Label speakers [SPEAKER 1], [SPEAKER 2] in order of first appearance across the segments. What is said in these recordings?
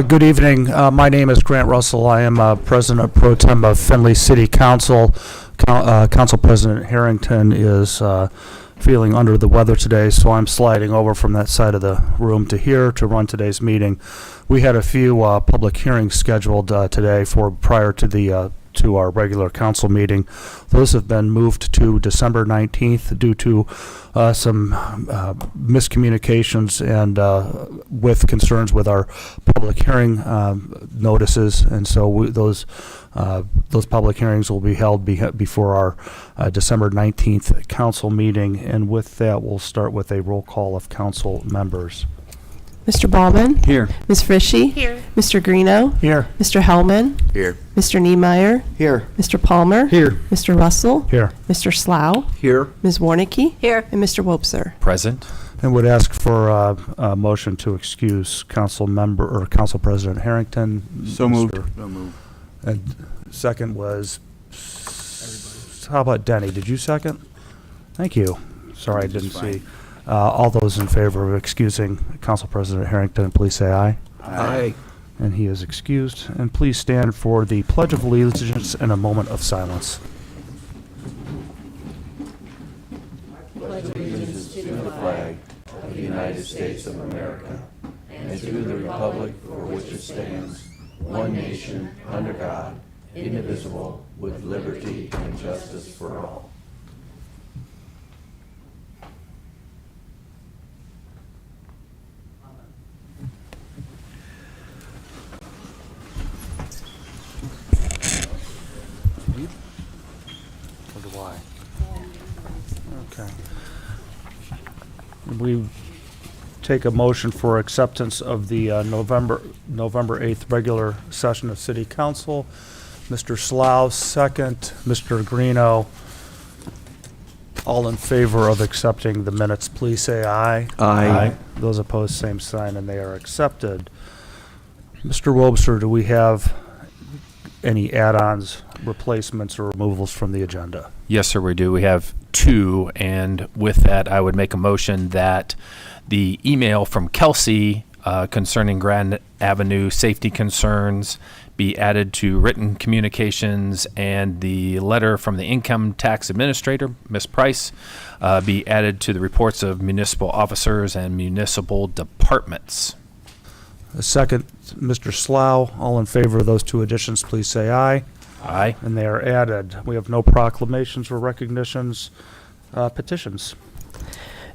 [SPEAKER 1] Good evening. My name is Grant Russell. I am President Pro Tem of Findlay City Council. Council President Harrington is feeling under the weather today, so I'm sliding over from that side of the room to here to run today's meeting. We had a few public hearings scheduled today prior to our regular council meeting. Those have been moved to December 19th due to some miscommunications and with concerns with our public hearing notices, and so those public hearings will be held before our December 19th council meeting. And with that, we'll start with a roll call of council members.
[SPEAKER 2] Mr. Ballman?
[SPEAKER 3] Here.
[SPEAKER 2] Ms. Frischi?
[SPEAKER 4] Here.
[SPEAKER 2] Mr. Greeno?
[SPEAKER 1] Here.
[SPEAKER 2] Mr. Hellman?
[SPEAKER 3] Here.
[SPEAKER 2] Mr. Niemeyer?
[SPEAKER 3] Here.
[SPEAKER 2] Mr. Palmer?
[SPEAKER 3] Here.
[SPEAKER 2] Mr. Russell?
[SPEAKER 1] Here.
[SPEAKER 2] Mr. Slough?
[SPEAKER 3] Here.
[SPEAKER 2] Ms. Warnicki?
[SPEAKER 4] Here.
[SPEAKER 2] And Mr. Wobser?
[SPEAKER 5] Present.
[SPEAKER 1] And would ask for a motion to excuse Council President Harrington.
[SPEAKER 3] So moved.
[SPEAKER 1] So moved. And second was, how about Denny? Did you second? Thank you. Sorry, I didn't see. All those in favor of excusing Council President Harrington, please say aye.
[SPEAKER 3] Aye.
[SPEAKER 1] And he is excused. And please stand for the Pledge of Allegiance and a moment of silence.
[SPEAKER 6] Pledge allegiance to the flag of the United States of America and to the republic for which it stands, one nation, under God, indivisible, with liberty and justice for all.
[SPEAKER 1] Okay. We take a motion for acceptance of the November 8th regular session of City Council. Mr. Slough, second. Mr. Greeno. All in favor of accepting the minutes, please say aye.
[SPEAKER 3] Aye.
[SPEAKER 1] Those opposed, same sign, and they are accepted. Mr. Wobser, do we have any add-ons, replacements, or removals from the agenda?
[SPEAKER 5] Yes, sir, we do. We have two, and with that, I would make a motion that the email from Kelsey concerning Grand Avenue safety concerns be added to written communications, and the letter from the income tax administrator, Ms. Price, be added to the reports of municipal officers and municipal departments.
[SPEAKER 1] A second, Mr. Slough. All in favor of those two additions, please say aye.
[SPEAKER 5] Aye.
[SPEAKER 1] And they are added. We have no proclamations or recognitions. Petitions.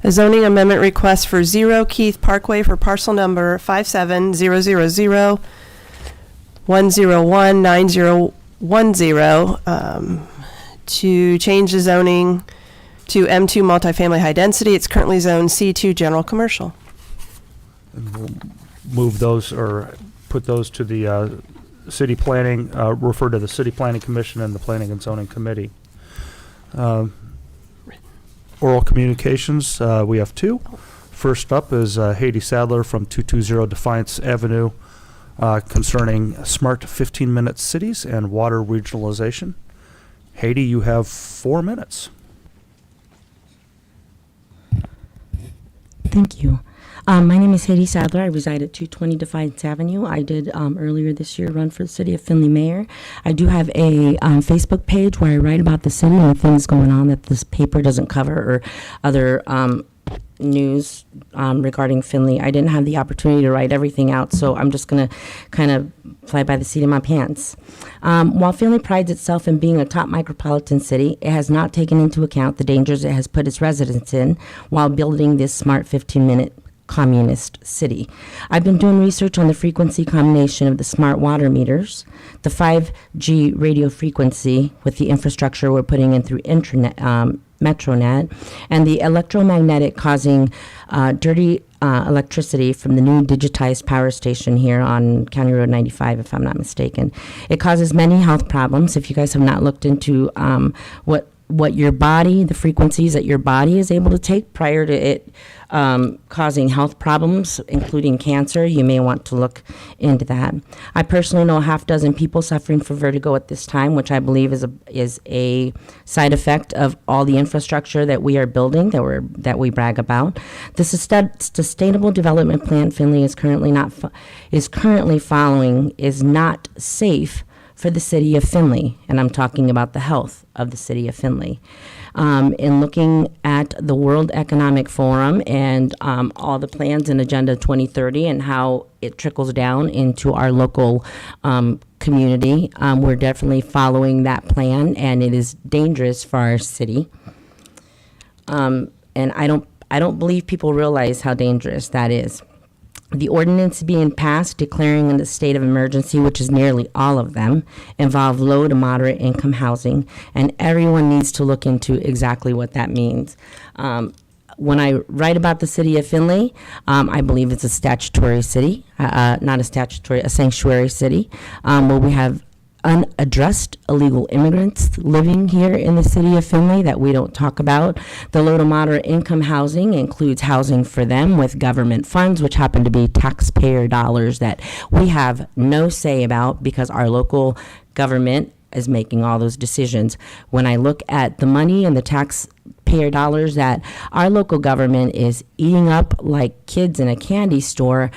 [SPEAKER 2] A zoning amendment request for 0 Keith Parkway for parcel number 57000-1019010 to change the zoning to M2 multifamily high density. It's currently zoned C2 general commercial.
[SPEAKER 1] And we'll move those or put those to the city planning, refer to the City Planning Commission and the Planning and Zoning Committee. Oral communications, we have two. First up is Haiti Sadler from 220 Defiance Avenue concerning smart 15-minute cities and water regionalization. Haiti, you have 4 minutes.
[SPEAKER 7] Thank you. My name is Haiti Sadler. I reside at 220 Defiance Avenue. I did earlier this year run for the city of Findlay mayor. I do have a Facebook page where I write about the city and the things going on that this paper doesn't cover, or other news regarding Findlay. I didn't have the opportunity to write everything out, so I'm just going to kind of fly by the seat of my pants. While Findlay prides itself in being a top micropolitan city, it has not taken into account the dangers it has put its residents in while building this smart 15-minute communist city. I've been doing research on the frequency combination of the smart water meters, the 5G radio frequency with the infrastructure we're putting in through internet, Metronet, and the electromagnetic causing dirty electricity from the new digitized power station here on County Road 95, if I'm not mistaken. It causes many health problems. If you guys have not looked into what what your body, the frequencies that your body is able to take prior to it causing health problems, including cancer. You may want to look into that. I personally know a half dozen people suffering from vertigo at this time, which I believe is a side effect of all the infrastructure that we are building, that we brag about. The Sustainable Development Plan Findlay is currently following is not safe for the city of Findlay, and I'm talking about the health of the city of Findlay. In looking at the World Economic Forum and all the plans in Agenda 2030 and how it trickles down into our local community, we're definitely following that plan, and it is dangerous for our city. And I don't believe people realize how dangerous that is. The ordinance being passed declaring a state of emergency, which is nearly all of them, involve low to moderate income housing, and everyone needs to look into exactly what that means. When I write about the city of Findlay, I believe it's a statutory city, a sanctuary city, where we have unaddressed illegal immigrants living here in the city of Findlay that we don't talk about. The low to moderate income housing includes housing for them with government funds, which happen to be taxpayer dollars that we have no say about because our local government is making all those decisions. When I look at the money and the taxpayer dollars that our local government is eating up like kids in a candy store,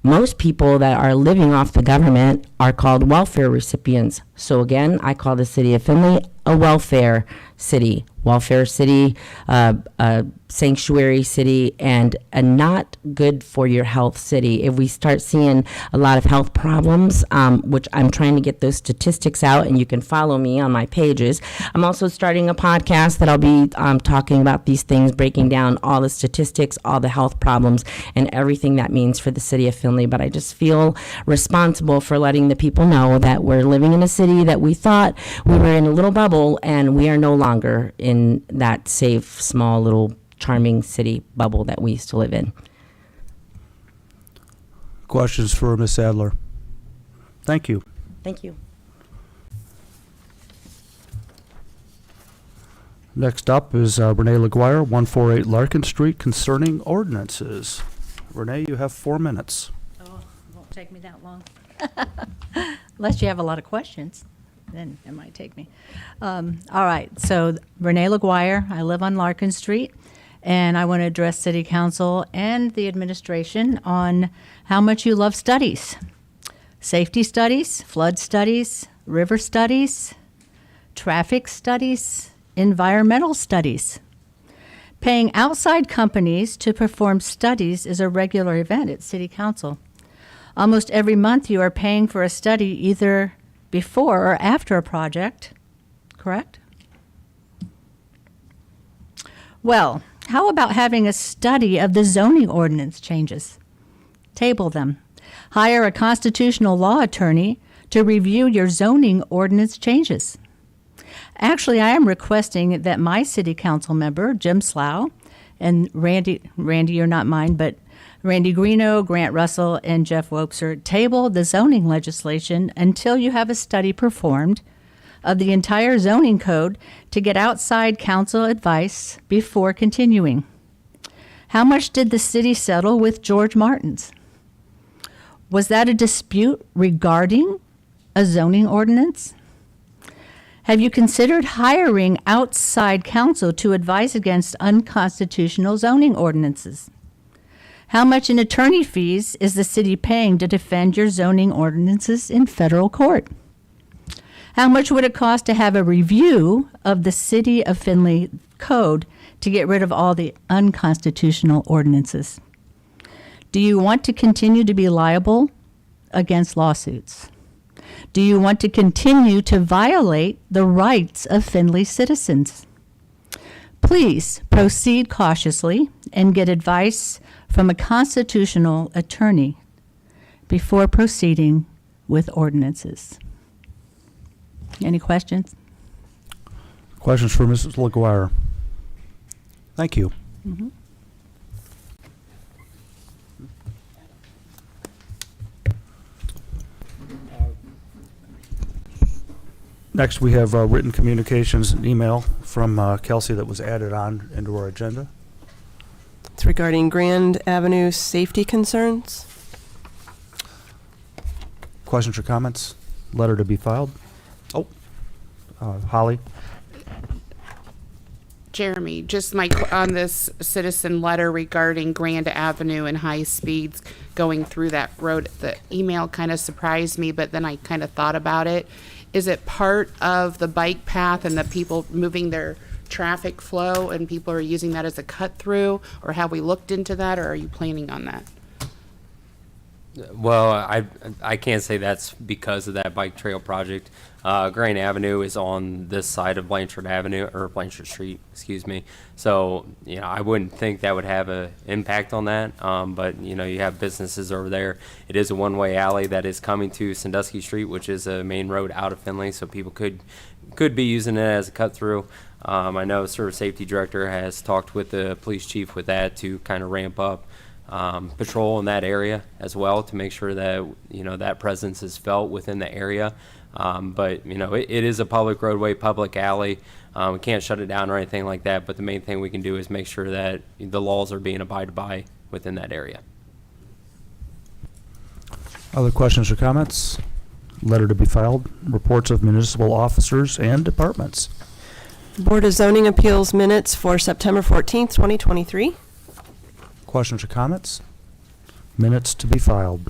[SPEAKER 7] most people that are living off the government are called welfare recipients. So again, I call the city of Findlay a welfare city, sanctuary city, and a not good for your health city. If we start seeing a lot of health problems, which I'm trying to get those statistics out, and you can follow me on my pages. I'm also starting a podcast that I'll be talking about these things, breaking down all the statistics, all the health problems, and everything that means for the city of Findlay. But I just feel responsible for letting the people know that we're living in a city that we thought we were in a little bubble, and we are no longer in that safe, small, little charming city bubble that we used to live in.
[SPEAKER 1] Questions for Ms. Adler? Thank you.
[SPEAKER 7] Thank you.
[SPEAKER 1] Next up is Renee LaGuire, 148 Larkin Street, concerning ordinances. Renee, you have 4 minutes.
[SPEAKER 3] Oh, it won't take me that long. Unless you have a lot of questions, then it might take me. All right, so Renee LaGuire, I live on Larkin Street, and I want to address City Council and the administration on how much you love studies. Safety studies, flood studies, river studies, traffic studies, environmental studies. Paying outside companies to perform studies is a regular event at City Council. Almost every month you are paying for a study either before or after a project, correct? Well, how about having a study of the zoning ordinance changes? Table them. Hire a constitutional law attorney to review your zoning ordinance changes. Actually, I am requesting that my city council member, Jim Slough, and Randy, you're not mine, but Randy Greeno, Grant Russell, and Jeff Wopser table the zoning legislation until you have a study performed of the entire zoning code to get outside council advice before continuing. How much did the city settle with George Martin's? Was that a dispute regarding a zoning ordinance? Have you considered hiring outside counsel to advise against unconstitutional zoning ordinances? How much in attorney fees is the city paying to defend your zoning ordinances in federal court? How much would it cost to have a review of the City of Findlay code to get rid of all the unconstitutional ordinances? Do you want to continue to be liable against lawsuits? Do you want to continue to violate the rights of Findlay citizens? Please proceed cautiously and get advice from a constitutional attorney before proceeding with ordinances. Any questions?
[SPEAKER 1] Questions for Mrs. LaGuire? Thank you.
[SPEAKER 3] Mm-hmm.
[SPEAKER 1] Next, we have written communications, an email from Kelsey that was added on into our agenda.
[SPEAKER 2] It's regarding Grand Avenue safety concerns.
[SPEAKER 1] Questions or comments? Letter to be filed. Oh, Holly?
[SPEAKER 4] Jeremy, just on this citizen letter regarding Grand Avenue and high speeds going through that road, the email kind of surprised me, but then I kind of thought about it. Is it part of the bike path and the people moving their traffic flow and people are using that as a cut through, or have we looked into that, or are you planning on that?
[SPEAKER 8] Well, I can't say that's because of that bike trail project. Grand Avenue is on this side of Blanchard Avenue, or Blanchard Street, excuse me. So, I wouldn't think that would have an impact on that. But, you have businesses over there. It is a one-way alley that is coming to Sandusky Street, which is a main road out of Findlay. So people could be using it as a cut through. I know Service Safety Director has talked with the police chief with that to kind of ramp up patrol in that area as well, to make sure that that presence is felt within the area. But it is a public roadway, public alley. We can't shut it down or anything like that, but the main thing we can do is make sure that the laws are being abided by within that area.
[SPEAKER 1] Other questions or comments? Letter to be filed. Reports of municipal officers and departments.
[SPEAKER 2] Board of Zoning Appeals minutes for September 14th, 2023.
[SPEAKER 1] Questions or comments? Minutes to be filed.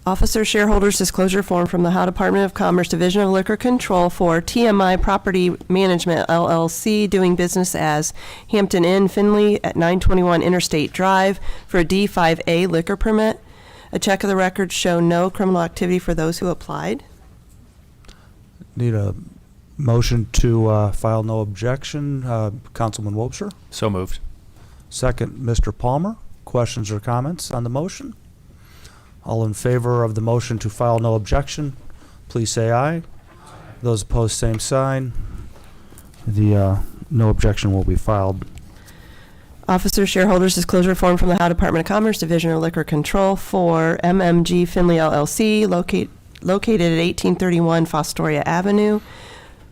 [SPEAKER 2] Officer shareholders disclosure form from the Ohio Department of Commerce Division of Liquor Control for TMI Property Management LLC, doing business as Hampton Inn Findlay at 921 Interstate Drive for a D5A liquor permit. A check of the records show no criminal activity for those who applied.
[SPEAKER 1] Need a motion to file no objection. Councilman Wobser.
[SPEAKER 5] So moved.
[SPEAKER 1] Second, Mr. Palmer. Questions or comments on the motion? All in favor of the motion to file no objection, please say aye. Those opposed, same sign. The no objection will be filed.
[SPEAKER 2] Officer shareholders disclosure form from the Ohio Department of Commerce Division of Liquor Control for MMG Findlay LLC, located at 1831 Fostoria Avenue,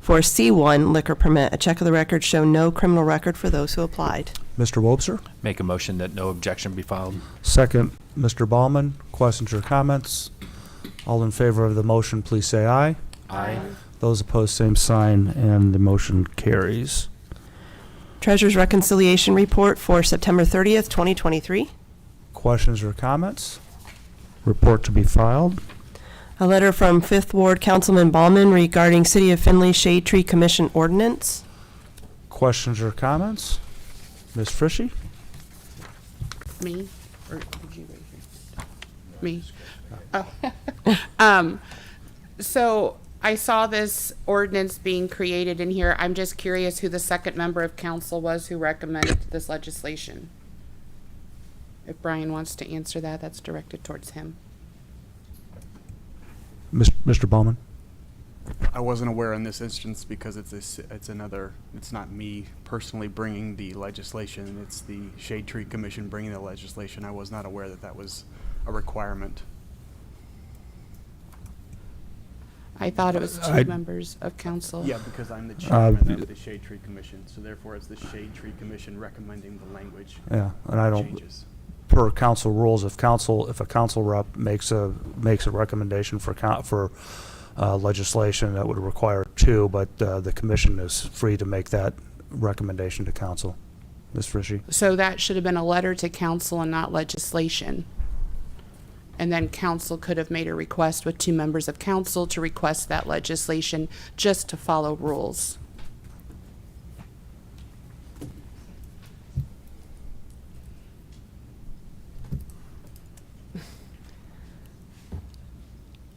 [SPEAKER 2] for a C1 liquor permit. A check of the record show no criminal record for those who applied.
[SPEAKER 1] Mr. Wobser.
[SPEAKER 5] Make a motion that no objection be filed.
[SPEAKER 1] Second, Mr. Ballman. Questions or comments? All in favor of the motion, please say aye.
[SPEAKER 5] Aye.
[SPEAKER 1] Those opposed, same sign, and the motion carries.
[SPEAKER 2] Treasurer's Reconciliation Report for September 30th, 2023.
[SPEAKER 1] Questions or comments? Report to be filed.
[SPEAKER 2] A letter from 5th Ward Councilman Ballman regarding City of Findlay Shade Tree Commission ordinance.
[SPEAKER 1] Questions or comments? Ms. Frishy?
[SPEAKER 4] Me? Or did you raise your? Me? Oh. So I saw this ordinance being created in here. I'm just curious who the second member of council was who recommended this legislation. If Brian wants to answer that, that's directed towards him.
[SPEAKER 1] Mr. Ballman?
[SPEAKER 9] I wasn't aware in this instance because it's not me personally bringing the legislation. It's the Shade Tree Commission bringing the legislation. I was not aware that that was a requirement.
[SPEAKER 4] I thought it was two members of council.
[SPEAKER 9] Yeah, because I'm the chairman of the Shade Tree Commission, so therefore it's the Shade Tree Commission recommending the language.
[SPEAKER 1] Yeah, and I don't,
[SPEAKER 9] changes.
[SPEAKER 1] per council rules, if a council rep makes a recommendation for legislation, that would require two, but the commission is free to make that recommendation to council. Ms. Frishy?
[SPEAKER 4] So that should have been a letter to council and not legislation. And then council could have made a request with two members of council to request that legislation just to follow rules.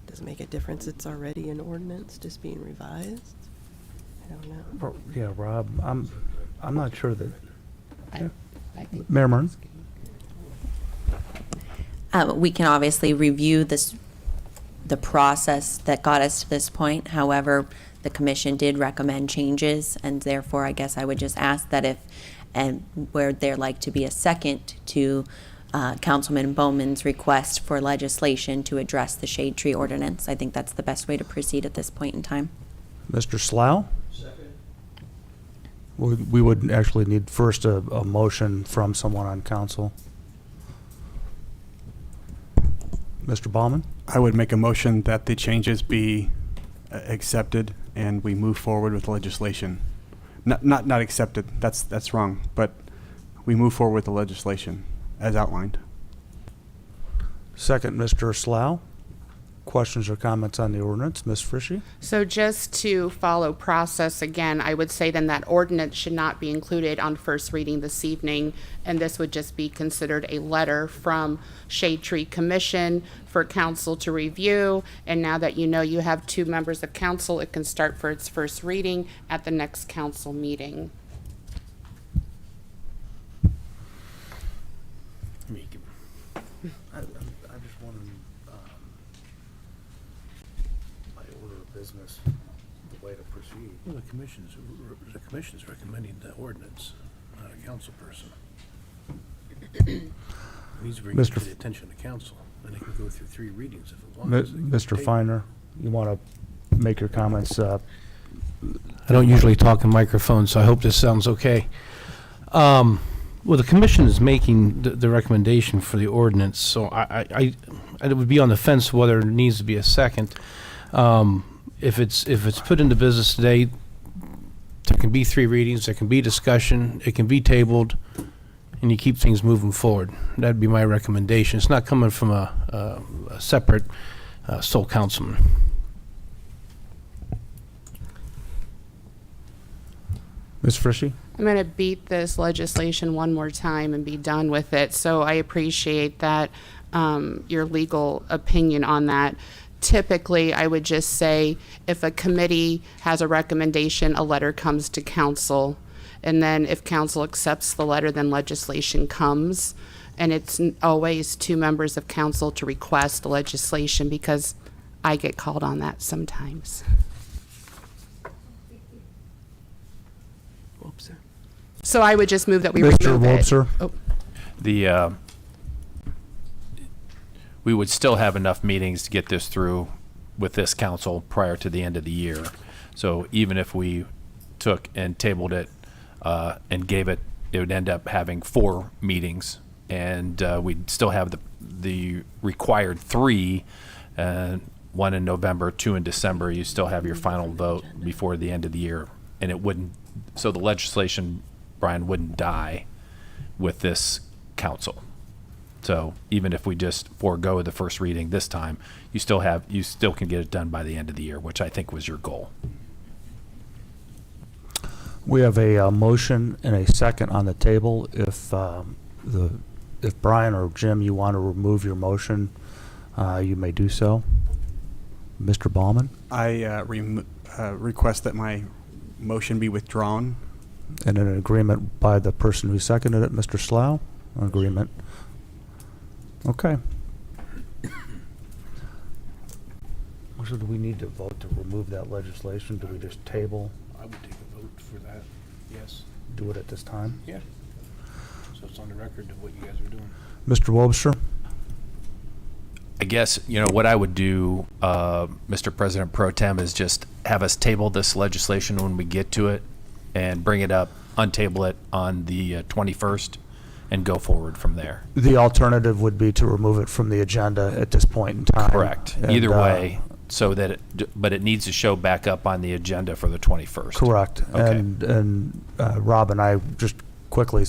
[SPEAKER 2] Does it make a difference? It's already an ordinance, just being revised? I don't know.
[SPEAKER 1] Yeah, Rob, I'm not sure that.
[SPEAKER 4] I think
[SPEAKER 1] Mayor Martin?
[SPEAKER 10] We can obviously review the process that got us to this point. However, the commission did recommend changes, and therefore I guess I would just ask that where there'd like to be a second to Councilman Bowman's request for legislation to address the shade tree ordinance. I think that's the best way to proceed at this point in time.
[SPEAKER 1] Mr. Slough? We would actually need first a motion from someone on council. Mr. Baumann?
[SPEAKER 9] I would make a motion that the changes be accepted and we move forward with legislation. Not accepted, that's wrong, but we move forward with the legislation as outlined.
[SPEAKER 1] Second, Mr. Slough. Questions or comments on the ordinance? Ms. Frishy?
[SPEAKER 4] So just to follow process again, I would say then that ordinance should not be included on first reading this evening, and this would just be considered a letter from Shade Tree Commission for council to review. And now that you know you have 2 members of council, it can start for its first reading at the next council meeting.
[SPEAKER 1] I just wanted, by order of business, the way to proceed.
[SPEAKER 11] Well, the commission's recommending the ordinance, not a council person. It needs to bring it to the attention of council, and it can go through 3 readings if it wants.
[SPEAKER 1] Mr. Feiner, you want to make your comments?
[SPEAKER 11] I don't usually talk in microphones, so I hope this sounds okay. Well, the commission is making the recommendation for the ordinance, so I would be on the fence whether there needs to be a second. If it's put into business today, there can be 3 readings, there can be discussion, it can be tabled, and you keep things moving forward. That'd be my recommendation. It's not coming from a separate sole councilman.
[SPEAKER 1] Ms. Frishy?
[SPEAKER 4] I'm going to beat this legislation one more time and be done with it. So I appreciate that, your legal opinion on that. Typically, I would just say if a committee has a recommendation, a letter comes to council. And then if council accepts the letter, then legislation comes. And it's always 2 members of council to request legislation because I get called on that sometimes. So I would just move that we
[SPEAKER 1] Mr.
[SPEAKER 4] remove it.
[SPEAKER 1] Wobser?
[SPEAKER 4] Oh.
[SPEAKER 5] We would still have enough meetings to get this through with this council prior to the end of the year. So even if we took and tabled it and gave it, it would end up having 4 meetings, and we'd still have the required 3, 1 in November, 2 in December. You still have your final vote before the end of the year, and it wouldn't. So the legislation, Brian, wouldn't die with this council. So even if we just forego the first reading this time, you still can get it done by the end of the year, which I think was your goal.
[SPEAKER 1] We have a motion and a second on the table. If Brian or Jim, you want to remove your motion, you may do so. Mr. Baumann?
[SPEAKER 9] I request that my motion be withdrawn.
[SPEAKER 1] And an agreement by the person who seconded it, Mr. Slough? Agreement. Okay. So do we need to vote to remove that legislation? Do we just table,
[SPEAKER 11] I would take a vote for that, yes.
[SPEAKER 1] do it at this time?
[SPEAKER 11] Yeah. So it's on the record of what you guys are doing.
[SPEAKER 1] Mr. Wobser?
[SPEAKER 5] I guess, what I would do, Mr. President Pro Tem, is just have us table this legislation when we get to it and bring it up, untable it on the 21st, and go forward from there.
[SPEAKER 1] The alternative would be to remove it from the agenda at this point in time.
[SPEAKER 5] Correct.
[SPEAKER 1] And,
[SPEAKER 5] Either way, so that but it needs to show back up on the agenda for the 21st.
[SPEAKER 1] Correct.
[SPEAKER 5] Okay.
[SPEAKER 1] And Rob and I just quickly,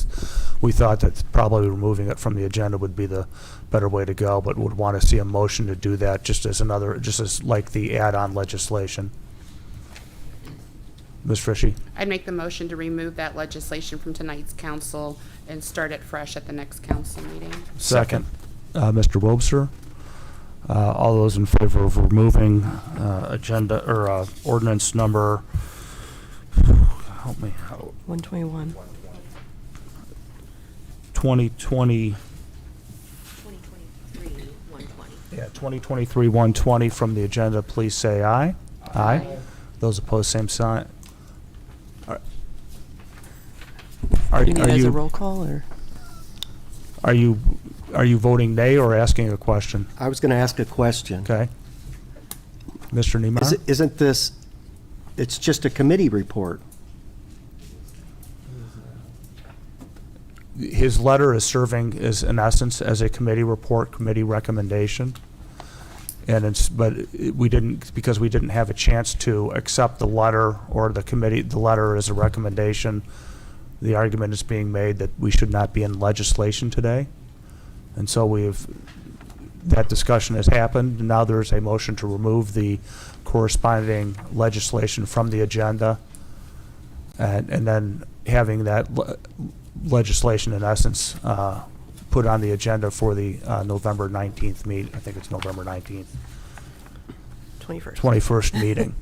[SPEAKER 1] we thought that probably removing it from the agenda would be the better way to go, but would want to see a motion to do that just as like the add-on legislation. Ms. Frishy?
[SPEAKER 4] I'd make the motion to remove that legislation from tonight's council and start it fresh at the next council meeting.
[SPEAKER 1] Second. Mr. Wobser? All those in favor of removing agenda or ordinance number, help me,
[SPEAKER 2] 121.
[SPEAKER 1] 2020. 2023-120 from the agenda, please say aye. Aye. Those opposed, same sign. Are
[SPEAKER 2] Do you need it as a
[SPEAKER 1] you
[SPEAKER 2] roll call, or?
[SPEAKER 1] are you voting nay or asking a question?
[SPEAKER 12] I was going to ask a question.
[SPEAKER 1] Okay. Mr. Niemeyer?
[SPEAKER 12] Isn't this it's just a committee report.
[SPEAKER 1] His letter is serving as, in essence, as a committee report, committee recommendation. And we didn't, because we didn't have a chance to accept the letter or the letter as a recommendation. The argument is being made that we should not be in legislation today. And so that discussion has happened. Now there's a motion to remove the corresponding legislation from the agenda. And then having that legislation, in essence, put on the agenda for the November 19th meet. I think it's November 19th. 21st meeting.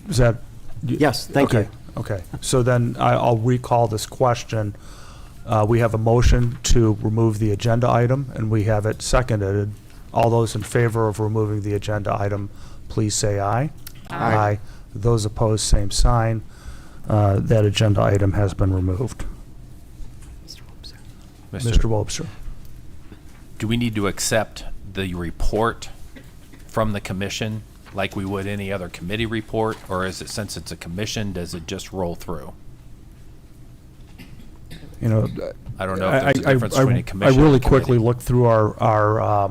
[SPEAKER 1] Is that?
[SPEAKER 12] Yes, thank you.
[SPEAKER 1] Okay, so then I'll recall this question. We have a motion to remove the agenda item, and we have it seconded. All those in favor of removing the agenda item, please say aye. Aye. Those opposed, same sign. That agenda item has been removed. Mr. Wobser.
[SPEAKER 5] Do we need to accept the report from the commission like we would any other committee report, or is it, since it's a commission, does it just roll through?
[SPEAKER 1] You know,
[SPEAKER 5] I don't know if there's a difference between a commission
[SPEAKER 1] I really
[SPEAKER 5] and a
[SPEAKER 1] quickly
[SPEAKER 5] committee.
[SPEAKER 1] looked through our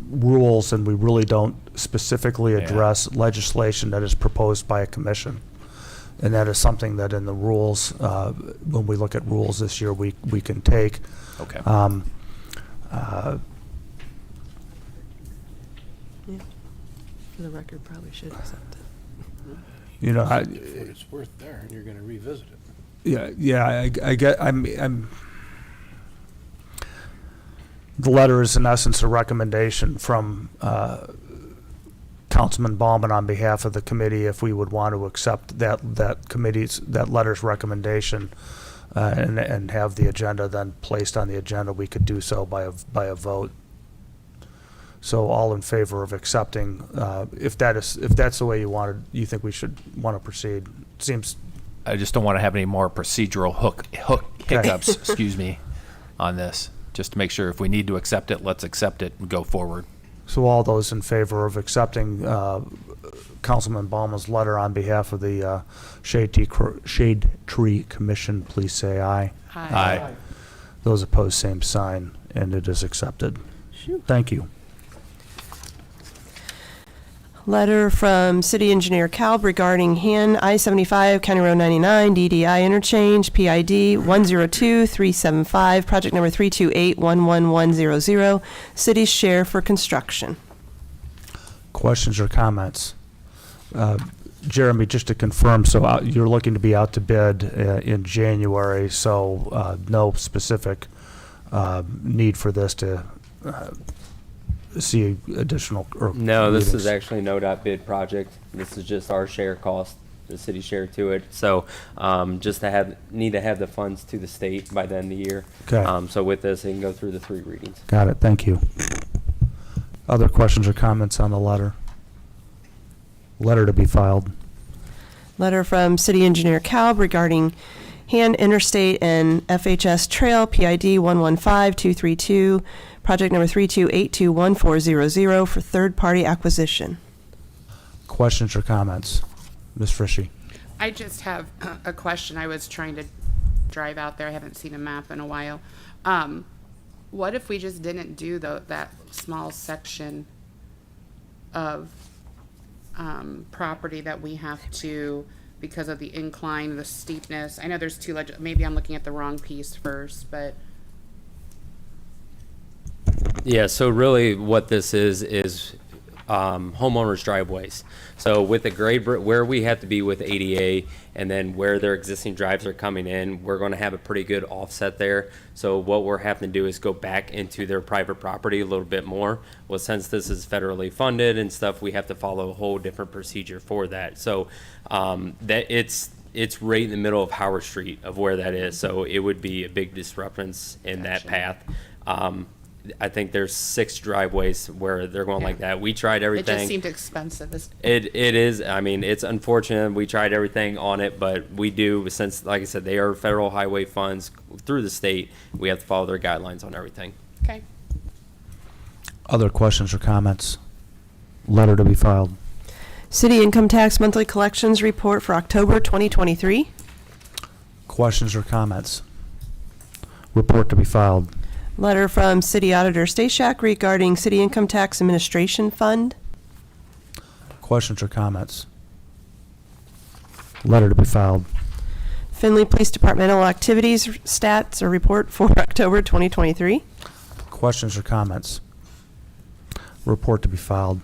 [SPEAKER 1] rules, and we really don't specifically address legislation that is proposed by a commission. And that is something that in the rules, when we look at rules this year, we can take.
[SPEAKER 5] Okay.
[SPEAKER 2] For the record, probably should accept it.
[SPEAKER 1] You know,
[SPEAKER 11] What it's worth there, and you're going to revisit it.
[SPEAKER 1] I get. The letter is in essence a recommendation from Councilman Ballman on behalf of the committee, if we would want to accept that letter's recommendation and have the agenda then placed on the agenda, we could do so by a vote. So all in favor of accepting, if that's the way you think we should want to proceed. Seems.
[SPEAKER 5] I just don't want to have any more procedural hiccups, excuse me, on this. Just to make sure if we need to accept it, let's accept it and go forward.
[SPEAKER 1] So all those in favor of accepting Councilman Ballman's letter on behalf of the Shade Tree Commission, please say aye.
[SPEAKER 4] Aye.
[SPEAKER 1] Those opposed, same sign, and it is accepted. Thank you.
[SPEAKER 2] Letter from City Engineer Kalb regarding Han I-75 County Road 99 DDI interchange PID 102375, project number 328-11100, city's share for construction.
[SPEAKER 1] Questions or comments? Jeremy, just to confirm, so you're looking to be out to bid in January, so no specific need for this to see additional.
[SPEAKER 8] No, this
[SPEAKER 1] meetings.
[SPEAKER 8] is actually no bid project. This is just our share cost, the city share to it. So just to need to have the funds to the state by the end of the year.
[SPEAKER 1] Okay.
[SPEAKER 8] So with this, it can go through the 3 readings.
[SPEAKER 1] Got it. Thank you. Other questions or comments on the letter? Letter to be filed.
[SPEAKER 2] Letter from City Engineer Kalb regarding Han Interstate and FHS Trail PID 115232, project number 328-21400 for third-party acquisition.
[SPEAKER 1] Questions or comments? Ms. Frishy.
[SPEAKER 4] I just have a question. I was trying to drive out there. I haven't seen a map in a while. What if we just didn't do that small section of property that we have to, because of the incline, the steepness? I know there's two, maybe I'm looking at the wrong piece first, but.
[SPEAKER 8] Yeah, so really what this is homeowners' driveways. So with the grade, where we have to be with ADA and then where their existing drives are coming in, we're going to have a pretty good offset there. So what we're having to do is go back into their private property a little bit more. Well, since this is federally funded and stuff, we have to follow a whole different procedure for that. So that it's right in the middle of Howard Street of where that is. So it would be a big disruptance in that path. I think there's 6 driveways where they're going like that. We tried everything.
[SPEAKER 4] It just seemed expensive.
[SPEAKER 8] It is. I mean, it's unfortunate. We tried everything on it, but we do, since, like I said, they are federal highway funds through the state. We have to follow their guidelines on everything.
[SPEAKER 4] Okay.
[SPEAKER 1] Other questions or comments? Letter to be filed.
[SPEAKER 2] City income tax monthly collections report for October 2023.
[SPEAKER 1] Questions or comments? Report to be filed.
[SPEAKER 2] Letter from City Auditor Stashak regarding City Income Tax Administration Fund.
[SPEAKER 1] Questions or comments? Letter to be filed.
[SPEAKER 2] Findlay Police Departmental Activities Stats or Report for October 2023.
[SPEAKER 1] Questions or comments? Report to be filed.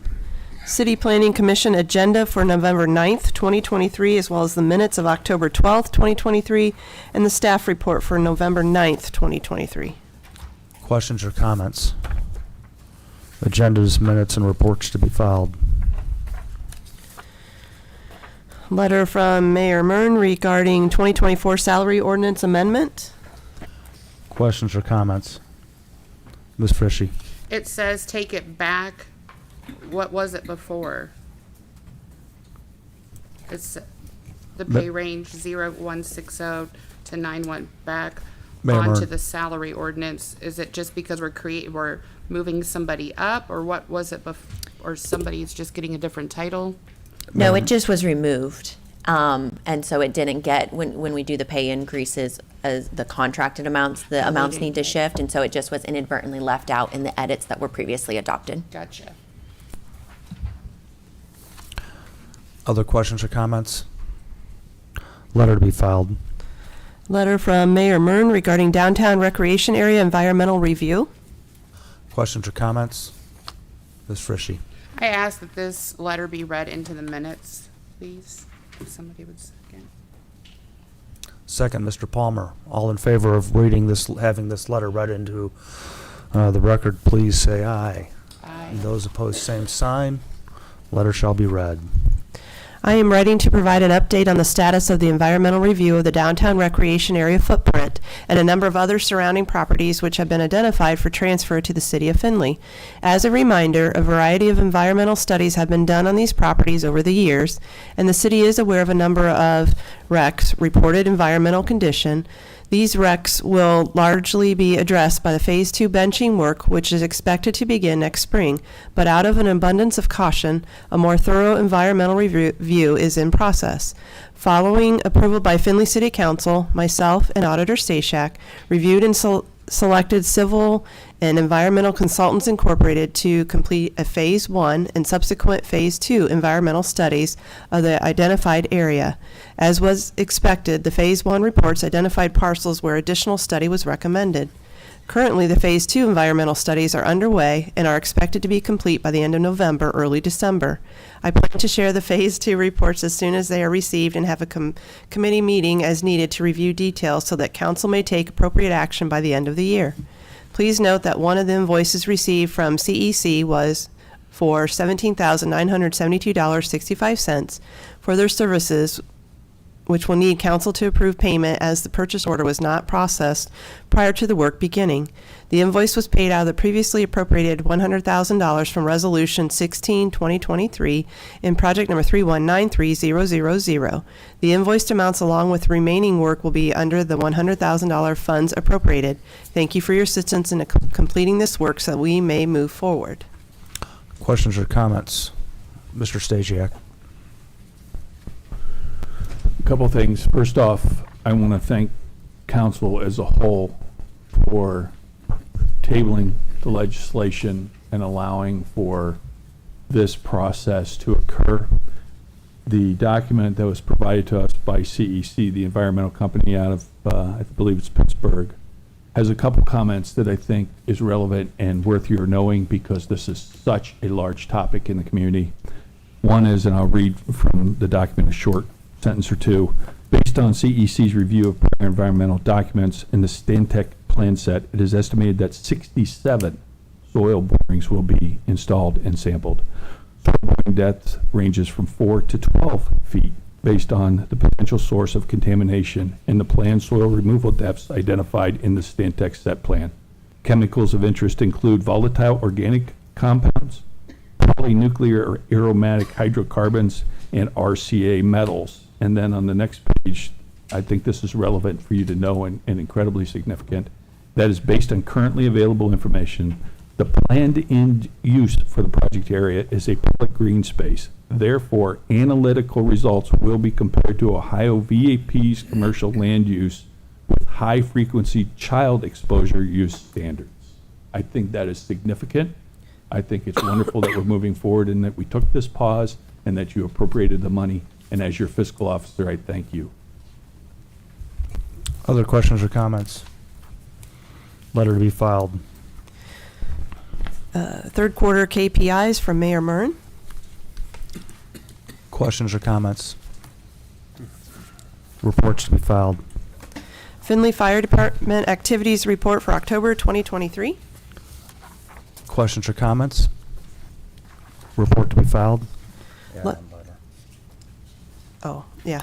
[SPEAKER 2] City Planning Commission agenda for November 9th, 2023, as well as the minutes of October 12th, 2023, and the staff report for November 9th, 2023.
[SPEAKER 1] Questions or comments? Agendas, minutes, and reports to be filed.
[SPEAKER 2] Letter from Mayor Mern regarding 2024 salary ordinance amendment.
[SPEAKER 1] Questions or comments? Ms. Frishy.
[SPEAKER 4] It says take it back. What was it before? It's the pay range 0160 to 91 back
[SPEAKER 1] Mayor
[SPEAKER 4] onto
[SPEAKER 1] Mern.
[SPEAKER 4] the salary ordinance. Is it just because we're moving somebody up, or what was it or somebody's just getting a different title?
[SPEAKER 10] No, it just was removed. And so it didn't get, when we do the pay increases, as the contracted amounts, the amounts need to shift. And so it just was inadvertently left out in the edits that were previously adopted.
[SPEAKER 4] Gotcha.
[SPEAKER 1] Other questions or comments? Letter to be filed.
[SPEAKER 2] Letter from Mayor Mern regarding downtown recreation area environmental review.
[SPEAKER 1] Questions or comments? Ms. Frishy.
[SPEAKER 4] I ask that this letter be read into the minutes, please. If somebody would second.
[SPEAKER 1] Second, Mr. Palmer. All in favor of reading this, having this letter read into the record, please say aye.
[SPEAKER 4] Aye.
[SPEAKER 1] And those opposed, same sign. Letter shall be read.
[SPEAKER 2] I am writing to provide an update on the status of the environmental review of the downtown recreation area footprint and a number of other surrounding properties which have been identified for transfer to the City of Findlay. As a reminder, a variety of environmental studies have been done on these properties over the years, and the city is aware of a number of RECs, reported environmental condition. These RECs will largely be addressed by the Phase 2 benching work, which is expected to begin next spring. But out of an abundance of caution, a more thorough environmental review is in process. Following approval by Findlay City Council, myself and Auditor Stashak reviewed and selected civil and environmental consultants incorporated to complete a Phase 1 and subsequent Phase 2 environmental studies of the identified area. As was expected, the Phase 1 reports identified parcels where additional study was recommended. Currently, the Phase 2 environmental studies are underway and are expected to be complete by the end of November, early December. I plan to share the Phase 2 reports as soon as they are received and have a committee meeting as needed to review details so that council may take appropriate action by the end of the year. Please note that one of the invoices received from CEC was for $17,972.65 for their services, which will need council to approve payment as the purchase order was not processed prior to the work beginning. The invoice was paid out of the previously appropriated $100,000 from Resolution 16-2023 in project number 3193000. The invoiced amounts along with remaining work will be under the $100,000 funds appropriated. Thank you for your assistance in completing this work so that we may move forward.
[SPEAKER 1] Questions or comments? Mr. Stasiak.
[SPEAKER 13] Couple things. First off, I want to thank council as a whole for tabling the legislation and allowing for this process to occur. The document that was provided to us by CEC, the environmental company out of, I believe it's Pittsburgh, has a couple comments that I think is relevant and worth your knowing because this is such a large topic in the community. One is, and I'll read from the document a short sentence or two. Based on CEC's review of prior environmental documents in the Stantec plan set, it is estimated that 67 soil borings will be installed and sampled. Soil boring depth ranges from 4 to 12 feet based on the potential source of contamination and the planned soil removal depths identified in the Stantec set plan. Chemicals of interest include volatile organic compounds, polynuclear or aromatic hydrocarbons, and RCA metals. And then on the next page, I think this is relevant for you to know and incredibly significant. that is based on currently available information. The planned end use for the project area is a public green space. Therefore, analytical results will be compared to Ohio VAP's commercial land use with high-frequency child exposure use standards. I think that is significant. I think it's wonderful that we're moving forward and that we took this pause and that you appropriated the money. And as your fiscal officer, I thank you.
[SPEAKER 1] Other questions or comments? Letter to be filed.
[SPEAKER 2] Third quarter KPIs from Mayor Murren.
[SPEAKER 1] Questions or comments? Reports to be filed.
[SPEAKER 2] Findlay Fire Department Activities Report for October 2023.
[SPEAKER 1] Questions or comments? Report to be filed.
[SPEAKER 2] Oh, yeah.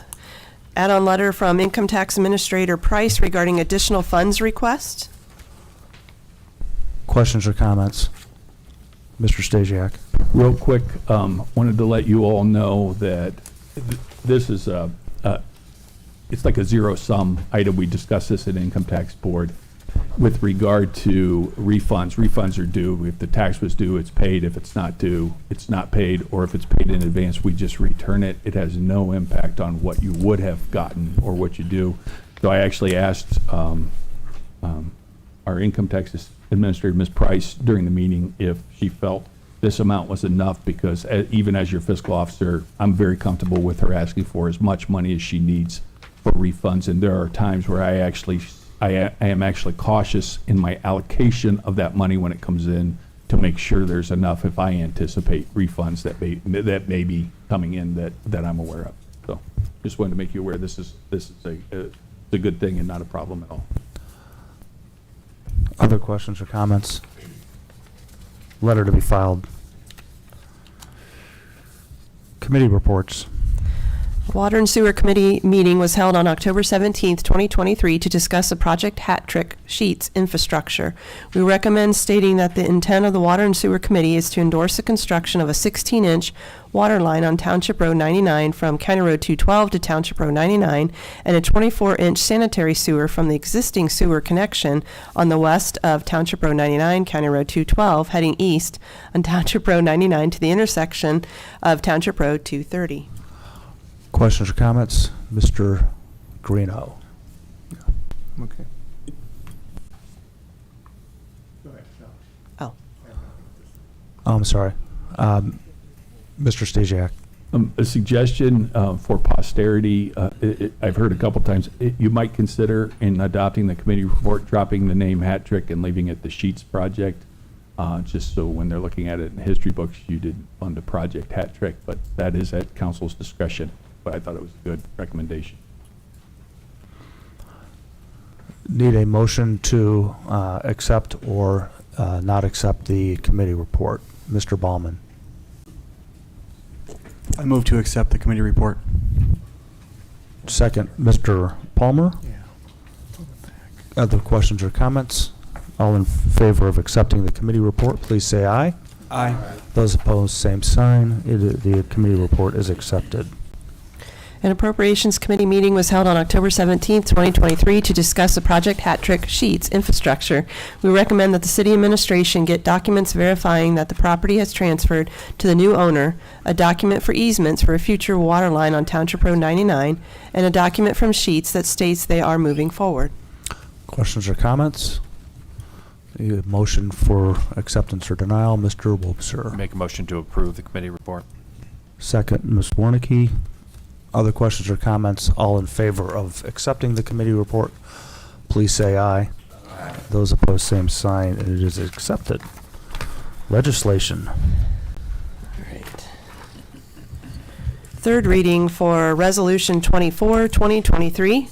[SPEAKER 2] Add-on letter from Income Tax Administrator Price regarding additional funds request.
[SPEAKER 1] Questions or comments? Mr. Stasiak.
[SPEAKER 13] Real quick, wanted to let you all know that this is it's like a zero-sum item. We discussed this at Income Tax Board with regard to refunds. Refunds are due. If the tax was due, it's paid. If it's not due, it's not paid. Or if it's paid in advance, we just return it. It has no impact on what you would have gotten or what you do. So I actually asked our Income Tax Administrator, Ms. Price, during the meeting if she felt this amount was enough, because even as your fiscal officer, I'm very comfortable with her asking for as much money as she needs for refunds. And there are times where I am actually cautious in my allocation of that money when it comes in to make sure there's enough if I anticipate refunds that may be coming in that I'm aware of. So just wanted to make you aware this is a good thing and not a problem at all.
[SPEAKER 1] Other questions or comments? Letter to be filed. Committee reports.
[SPEAKER 2] Water and Sewer Committee meeting was held on October 17th, 2023 to discuss the Project Hat Trick Sheets infrastructure. We recommend stating that the intent of the Water and Sewer Committee is to endorse the construction of a 16-inch water line on Township Road 99 from County Road 212 to Township Road 99 and a 24-inch sanitary sewer from the existing sewer connection on the west of Township Road 99, County Road 212, heading east on Township Road 99 to the intersection of Township Road 230.
[SPEAKER 1] Questions or comments? Mr. Greeno.
[SPEAKER 9] Okay.
[SPEAKER 2] Oh.
[SPEAKER 1] I'm sorry. Mr. Stasiak.
[SPEAKER 13] A suggestion for posterity, I've heard a couple times, you might consider in adopting the committee report, dropping the name Hat Trick and leaving it the Sheets Project, just so when they're looking at it in history books, you didn't fund a project Hat Trick, but that is at council's discretion. But I thought it was a good recommendation.
[SPEAKER 1] Need a motion to accept or not accept the committee report. Mr. Ballman.
[SPEAKER 9] I move to accept the committee report.
[SPEAKER 1] Second, Mr. Palmer. Other questions or comments? All in favor of accepting the committee report, please say aye.
[SPEAKER 9] Aye.
[SPEAKER 1] Those opposed, same sign. The committee report is accepted.
[SPEAKER 2] An Appropriations Committee meeting was held on October 17th, 2023 to discuss the Project Hat Trick Sheets infrastructure. We recommend that the city administration get documents verifying that the property has transferred to the new owner, a document for easements for a future water line on Township Road 99, and a document from Sheets that states they are moving forward.
[SPEAKER 1] Questions or comments? A motion for acceptance or denial, Mr. Wobser.
[SPEAKER 5] Make a motion to approve the committee report.
[SPEAKER 1] Second, Ms. Warnicki. Other questions or comments? All in favor of accepting the committee report, please say aye. Aye. Those opposed, same sign, and it is accepted. Legislation.
[SPEAKER 2] All right. Third reading for Resolution 24, 2023.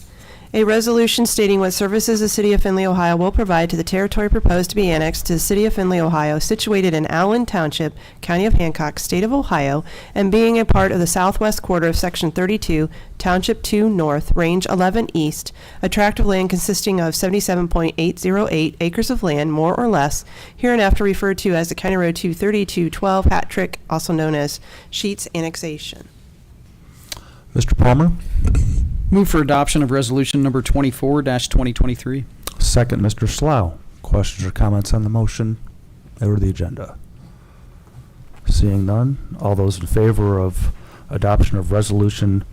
[SPEAKER 2] A resolution stating what services the City of Findlay, Ohio will provide to the territory proposed to be annexed to the City of Findlay, Ohio, situated in Allen Township, County of Hancock, State of Ohio, and being a part of the southwest quarter of Section 32, Township 2 North, Range 11 East, a tract of land consisting of 77.808 acres of land, more or less, hereinafter referred to as the County Road 230-212 Hat Trick, also known as Sheets Annexation.
[SPEAKER 1] Mr. Palmer.
[SPEAKER 14] Move for adoption of resolution number 24-2023.
[SPEAKER 1] Second, Mr. Slough. Questions or comments on the motion or the agenda? Seeing none, all those in favor of adoption of Resolution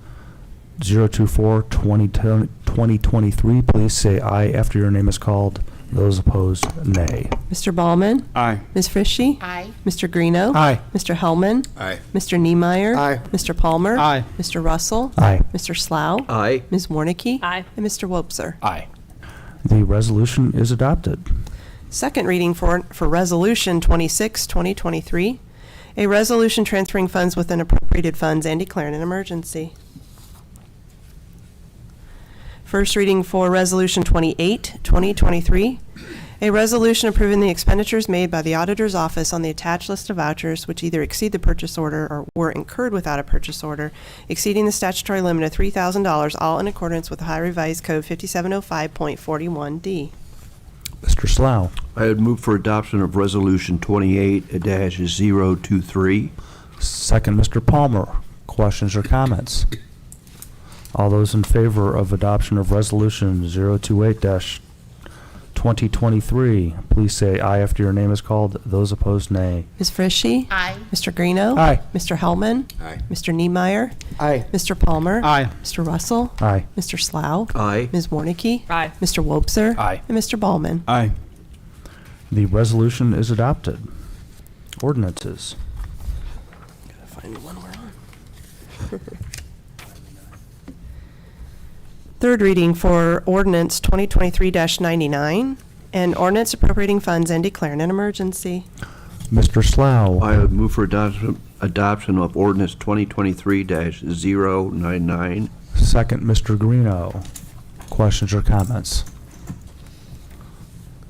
[SPEAKER 1] 024-2023, please say aye after your name is called. Those opposed, nay.
[SPEAKER 2] Mr. Ballman?
[SPEAKER 9] Aye.
[SPEAKER 2] Ms. Frishy?
[SPEAKER 4] Aye.
[SPEAKER 2] Mr. Greeno?
[SPEAKER 11] Aye.
[SPEAKER 2] Mr. Hellman?
[SPEAKER 6] Aye.
[SPEAKER 2] Mr. Niemeyer?
[SPEAKER 12] Aye.
[SPEAKER 2] Mr. Palmer?
[SPEAKER 11] Aye.
[SPEAKER 2] Mr. Russell?
[SPEAKER 1] Aye.
[SPEAKER 2] Mr. Slough?
[SPEAKER 12] Aye.
[SPEAKER 2] Ms. Warnicki?
[SPEAKER 3] Aye.
[SPEAKER 2] And Mr. Wobser.
[SPEAKER 5] Aye.
[SPEAKER 1] The resolution is adopted.
[SPEAKER 2] Second reading for Resolution 26, 2023, a resolution transferring funds within appropriated funds and declaring an emergency. First reading for Resolution 28, 2023, a resolution approving the expenditures made by the Auditor's Office on the attached list of vouchers which either exceed the purchase order or were incurred without a purchase order, exceeding the statutory limit of $3,000, all in accordance with Ohio Revised Code 5705.41D.
[SPEAKER 1] Mr. Slough.
[SPEAKER 6] I would move for adoption of Resolution 28-023.
[SPEAKER 1] Second, Mr. Palmer. Questions or comments? All those in favor of adoption of Resolution 028-2023, please say aye after your name is called. Those opposed, nay.
[SPEAKER 2] Ms. Frishy?
[SPEAKER 4] Aye.
[SPEAKER 2] Mr. Greeno?
[SPEAKER 11] Aye.
[SPEAKER 2] Mr. Hellman?
[SPEAKER 6] Aye.
[SPEAKER 2] Mr. Niemeyer?
[SPEAKER 12] Aye.
[SPEAKER 2] Mr. Palmer?
[SPEAKER 11] Aye.
[SPEAKER 2] Mr. Russell?
[SPEAKER 1] Aye.
[SPEAKER 2] Mr. Slough?
[SPEAKER 6] Aye.
[SPEAKER 2] Ms. Warnicki?
[SPEAKER 3] Aye.
[SPEAKER 2] Mr. Wobser?
[SPEAKER 5] Aye.
[SPEAKER 2] And Mr. Ballman?
[SPEAKER 9] Aye.
[SPEAKER 1] The resolution is adopted. Ordinances.
[SPEAKER 2] Gotta find the one we're on. Third reading for ordinance 2023-99, an ordinance appropriating funds and declaring an emergency.
[SPEAKER 1] Mr. Slough.
[SPEAKER 6] I would move for adoption of ordinance 2023-099.
[SPEAKER 1] Second, Mr. Greeno. Questions or comments?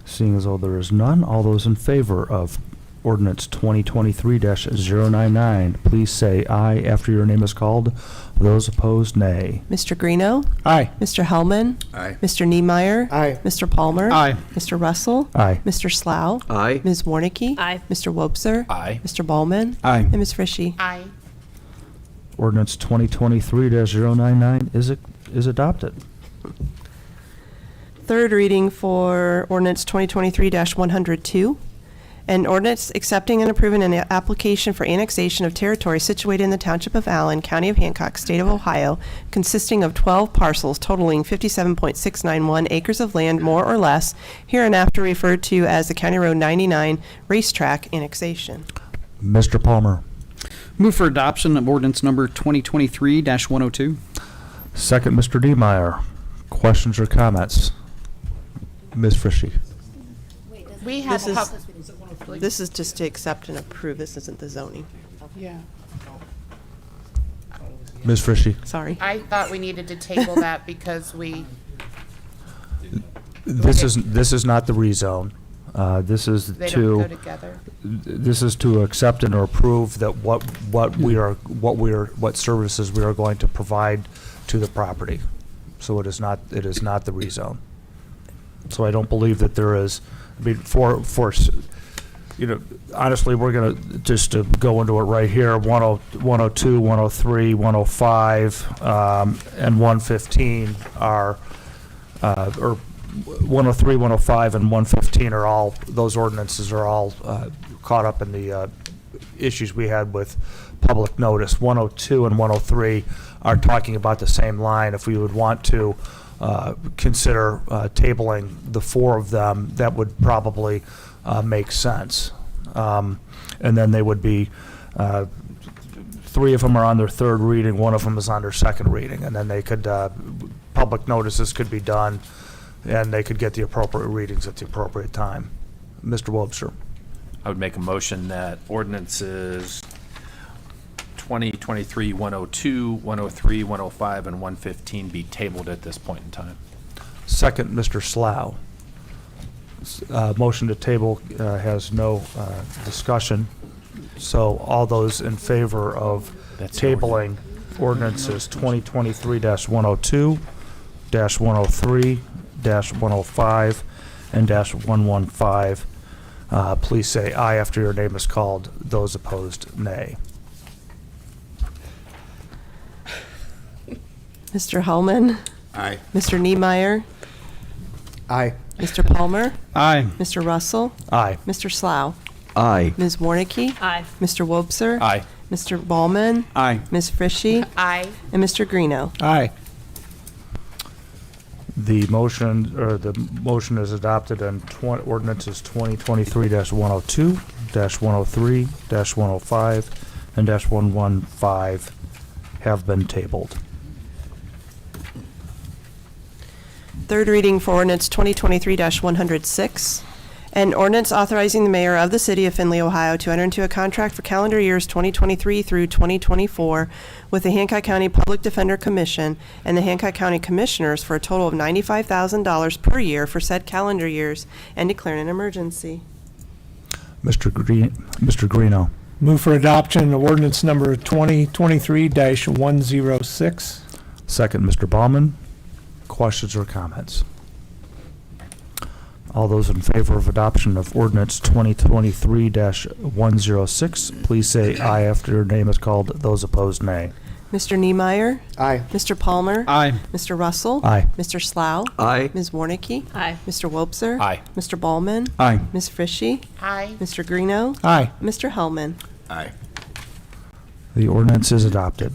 [SPEAKER 1] Seeing as though there is none, all those in favor of ordinance 2023-099, please say aye after your name is called. Those opposed, nay.
[SPEAKER 2] Mr. Greeno?
[SPEAKER 11] Aye.
[SPEAKER 2] Mr. Hellman?
[SPEAKER 6] Aye.
[SPEAKER 2] Mr. Niemeyer?
[SPEAKER 12] Aye.
[SPEAKER 2] Mr. Palmer?
[SPEAKER 11] Aye.
[SPEAKER 2] Mr. Russell?
[SPEAKER 1] Aye.
[SPEAKER 2] Mr. Slough?
[SPEAKER 6] Aye.
[SPEAKER 2] Ms. Warnicki?
[SPEAKER 3] Aye.
[SPEAKER 2] Mr. Wobser?
[SPEAKER 5] Aye.
[SPEAKER 2] Mr. Ballman?
[SPEAKER 9] Aye.
[SPEAKER 2] And Ms. Frishy?
[SPEAKER 4] Aye.
[SPEAKER 1] Ordinance 2023-099 is adopted.
[SPEAKER 2] Third reading for ordinance 2023-102, an ordinance accepting and approving an application for annexation of territory situated in the Township of Allen, County of Hancock, State of Ohio, consisting of 12 parcels totaling 57.691 acres of land, more or less, hereinafter referred to as the County Road 99 Racetrack Annexation.
[SPEAKER 1] Mr. Palmer.
[SPEAKER 14] Move for adoption of ordinance number 2023-102.
[SPEAKER 1] Second, Mr. Niemeyer. Questions or comments? Ms. Frishy.
[SPEAKER 4] We have
[SPEAKER 2] This is-
[SPEAKER 4] pub-
[SPEAKER 2] This is just to accept and approve. This isn't the zoning.
[SPEAKER 4] yeah.
[SPEAKER 1] Ms. Frishy.
[SPEAKER 2] Sorry.
[SPEAKER 4] I thought we needed to table that because
[SPEAKER 1] This is not the rezone. This is
[SPEAKER 4] they don't go
[SPEAKER 1] to
[SPEAKER 4] together.
[SPEAKER 1] this is to accept and approve that what services we are going to provide to the property. So it is not the rezone. So I don't believe that there is. I mean, honestly, we're going to just to go into it right here. 102, 103, 105, and 115 are, or 103, 105, and 115 are all, those ordinances are all caught up in the issues we had with public notice. 102 and 103 are talking about the same line. If we would want to consider tabling the four of them, that would probably make sense. And then they would be, three of them are on their third reading, one of them is on their second reading, and then they could, public notices could be done, and they could get the appropriate readings at the appropriate time. Mr. Wobser.
[SPEAKER 5] I would make a motion that ordinances 2023-102, 103, 105, and 115 be tabled at this point in time.
[SPEAKER 1] Second, Mr. Slough. Motion to table has no discussion. So all those in favor of
[SPEAKER 5] That's
[SPEAKER 1] tabling ordinances 2023-102, -103, -105, and -115, please say aye after your name is called. Those opposed, nay.
[SPEAKER 2] Mr. Hellman?
[SPEAKER 6] Aye.
[SPEAKER 2] Mr. Niemeyer?
[SPEAKER 12] Aye.
[SPEAKER 2] Mr. Palmer?
[SPEAKER 14] Aye.
[SPEAKER 2] Mr. Russell?
[SPEAKER 1] Aye.
[SPEAKER 2] Mr. Slough?
[SPEAKER 12] Aye.
[SPEAKER 2] Ms. Warnicki?
[SPEAKER 3] Aye.
[SPEAKER 2] Mr. Wobser?
[SPEAKER 5] Aye.
[SPEAKER 2] Mr. Ballman?
[SPEAKER 14] Aye.
[SPEAKER 2] Ms. Frishy?
[SPEAKER 4] Aye.
[SPEAKER 2] And Mr. Greeno.
[SPEAKER 14] Aye.
[SPEAKER 1] The motion is adopted and ordinances 2023-102, -103, -105, and -115 have been tabled.
[SPEAKER 2] Third reading for ordinance 2023-106, an ordinance authorizing the mayor of the city of Findlay, Ohio to enter into a contract for calendar years 2023 through 2024 with the Hancock County Public Defender Commission and the Hancock County Commissioners for a total of $95,000 per year for said calendar years and declaring an emergency.
[SPEAKER 1] Mr. Greeno.
[SPEAKER 15] Move for adoption of ordinance number 2023-106.
[SPEAKER 1] Second, Mr. Ballman. Questions or comments? All those in favor of adoption of ordinance 2023-106, please say aye after your name is called. Those opposed, nay.
[SPEAKER 2] Mr. Niemeyer.
[SPEAKER 12] Aye.
[SPEAKER 2] Mr. Palmer.
[SPEAKER 14] Aye.
[SPEAKER 2] Mr. Russell.
[SPEAKER 1] Aye.
[SPEAKER 2] Mr. Slough.
[SPEAKER 12] Aye.
[SPEAKER 2] Ms. Warnicki.
[SPEAKER 3] Aye.
[SPEAKER 2] Mr. Wobser.
[SPEAKER 5] Aye.
[SPEAKER 2] Mr. Ballman.
[SPEAKER 14] Aye.
[SPEAKER 2] Ms. Frishy.
[SPEAKER 4] Aye.
[SPEAKER 2] Mr. Greeno.
[SPEAKER 14] Aye.
[SPEAKER 2] Mr. Hellman.
[SPEAKER 6] Aye.
[SPEAKER 1] The ordinance is adopted.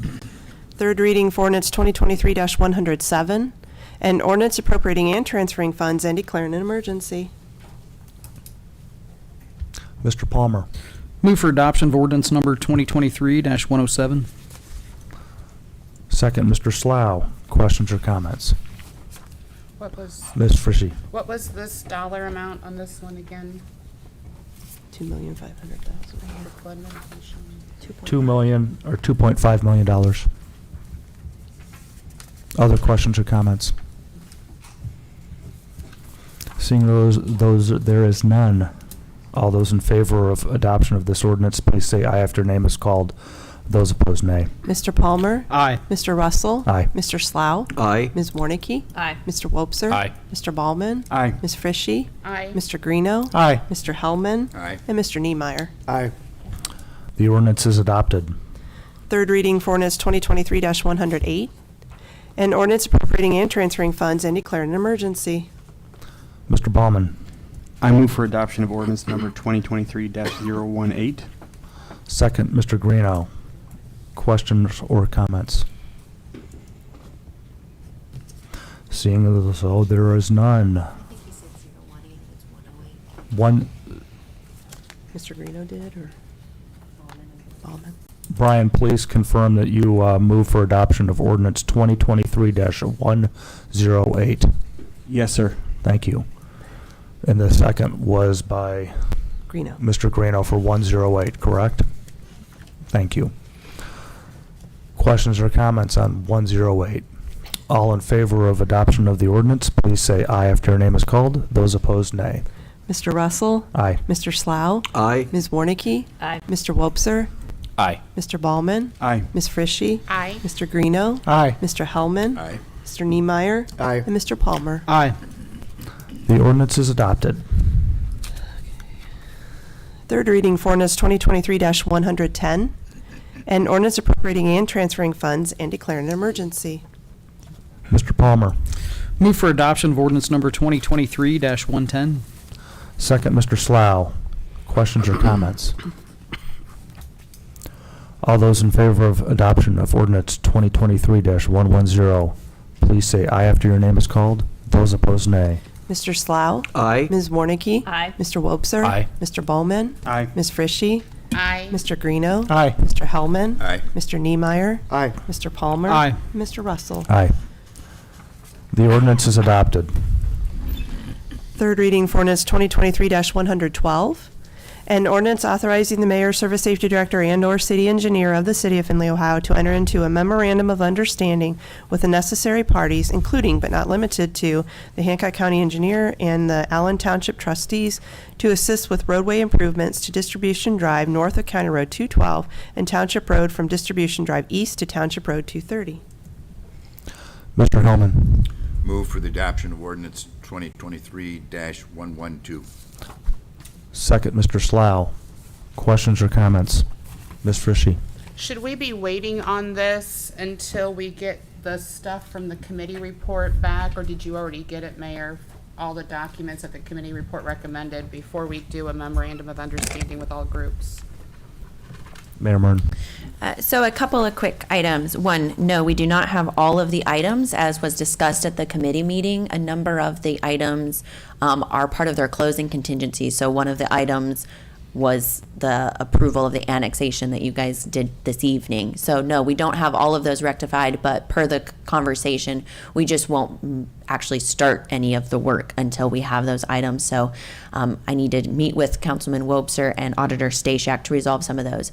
[SPEAKER 2] Third reading for ordinance 2023-107, an ordinance appropriating and transferring funds and declaring an emergency.
[SPEAKER 1] Mr. Palmer.
[SPEAKER 14] Move for adoption of ordinance number 2023-107.
[SPEAKER 1] Second, Mr. Slough. Questions or comments?
[SPEAKER 4] What was this dollar amount on this one again?
[SPEAKER 2] $2,500,000.
[SPEAKER 4] For flood mitigation?
[SPEAKER 1] $2 million or $2.5 million. Other questions or comments? Seeing there is none. All those in favor of adoption of this ordinance, please say aye after name is called. Those opposed, nay.
[SPEAKER 2] Mr. Palmer.
[SPEAKER 14] Aye.
[SPEAKER 2] Mr. Russell.
[SPEAKER 1] Aye.
[SPEAKER 2] Mr. Slough.
[SPEAKER 12] Aye.
[SPEAKER 2] Ms. Warnicki.
[SPEAKER 3] Aye.
[SPEAKER 2] Mr. Wobser.
[SPEAKER 5] Aye.
[SPEAKER 2] Mr. Ballman.
[SPEAKER 14] Aye.
[SPEAKER 2] Ms. Frishy.
[SPEAKER 4] Aye.
[SPEAKER 2] Mr. Greeno.
[SPEAKER 14] Aye.
[SPEAKER 2] Mr. Hellman.
[SPEAKER 6] Aye.
[SPEAKER 2] And Mr. Niemeyer.
[SPEAKER 12] Aye.
[SPEAKER 1] The ordinance is adopted.
[SPEAKER 2] Third reading for ordinance 2023-108, an ordinance appropriating and transferring funds and declaring an emergency.
[SPEAKER 1] Mr. Ballman.
[SPEAKER 9] I move for adoption of ordinance number 2023-018.
[SPEAKER 1] Second, Mr. Greeno. Questions or comments? Seeing as though there is none. One,
[SPEAKER 2] Mr. Greeno did, or Ballman?
[SPEAKER 1] Brian, please confirm that you move for adoption of ordinance 2023-108.
[SPEAKER 9] Yes, sir.
[SPEAKER 1] Thank you. And the second was by
[SPEAKER 2] Greeno.
[SPEAKER 1] Mr. Greeno for 108, correct? Thank you. Questions or comments on 108? All in favor of adoption of the ordinance, please say aye after your name is called. Those opposed, nay.
[SPEAKER 2] Mr. Russell.
[SPEAKER 1] Aye.
[SPEAKER 2] Mr. Slough.
[SPEAKER 12] Aye.
[SPEAKER 2] Ms. Warnicki.
[SPEAKER 3] Aye.
[SPEAKER 2] Mr. Wobser.
[SPEAKER 5] Aye.
[SPEAKER 2] Mr. Ballman.
[SPEAKER 9] Aye.
[SPEAKER 2] Ms. Frishy.
[SPEAKER 4] Aye.
[SPEAKER 2] Mr. Greeno.
[SPEAKER 14] Aye.
[SPEAKER 2] Mr. Hellman.
[SPEAKER 6] Aye.
[SPEAKER 2] Mr. Niemeyer.
[SPEAKER 12] Aye.
[SPEAKER 2] And Mr. Palmer.
[SPEAKER 14] Aye.
[SPEAKER 1] The ordinance is adopted.
[SPEAKER 2] Third reading for ordinance 2023-110, an ordinance appropriating and transferring funds and declaring an emergency.
[SPEAKER 1] Mr. Palmer.
[SPEAKER 14] Move for adoption of ordinance number 2023-110.
[SPEAKER 1] Second, Mr. Slough. Questions or comments? All those in favor of adoption of ordinance 2023-110, please say aye after your name is called. Those opposed, nay.
[SPEAKER 2] Mr. Slough.
[SPEAKER 12] Aye.
[SPEAKER 2] Ms. Warnicki.
[SPEAKER 3] Aye.
[SPEAKER 2] Mr. Wobser.
[SPEAKER 5] Aye.
[SPEAKER 2] Mr. Ballman.
[SPEAKER 9] Aye.
[SPEAKER 2] Ms. Frishy.
[SPEAKER 4] Aye.
[SPEAKER 2] Mr. Greeno.
[SPEAKER 14] Aye.
[SPEAKER 2] Mr. Hellman.
[SPEAKER 6] Aye.
[SPEAKER 2] Mr. Niemeyer.
[SPEAKER 12] Aye.
[SPEAKER 2] Mr. Palmer.
[SPEAKER 14] Aye.
[SPEAKER 2] and Mr. Russell.
[SPEAKER 1] Aye. The ordinance is adopted.
[SPEAKER 2] Third reading for ordinance 2023-112, an ordinance authorizing the mayor, service safety director, and/or city engineer of the city of Findlay, Ohio, to enter into a memorandum of understanding with the necessary parties, including but not limited to the Hancock County engineer and the Allen Township trustees, to assist with roadway improvements to Distribution Drive north of County Road 212 and Township Road from Distribution Drive east to Township Road 230.
[SPEAKER 1] Mr. Hellman.
[SPEAKER 6] Move for the adoption of ordinance 2023-112.
[SPEAKER 1] Second, Mr. Slough. Questions or comments? Ms. Frishy.
[SPEAKER 4] Should we be waiting on this until we get the stuff from the committee report back, or did you already get it, Mayor? all the documents that the committee report recommended before we do a memorandum of understanding with all groups.
[SPEAKER 1] Mayor Mern.
[SPEAKER 10] So a couple of quick items. One, no, we do not have all of the items as was discussed at the committee meeting. A number of the items are part of their closing contingency. So one of the items was the approval of the annexation that you guys did this evening. So no, we don't have all of those rectified, but per the conversation, we just won't actually start any of the work until we have those items. So I need to meet with Councilman Wobser and Auditor Stashak to resolve some of those.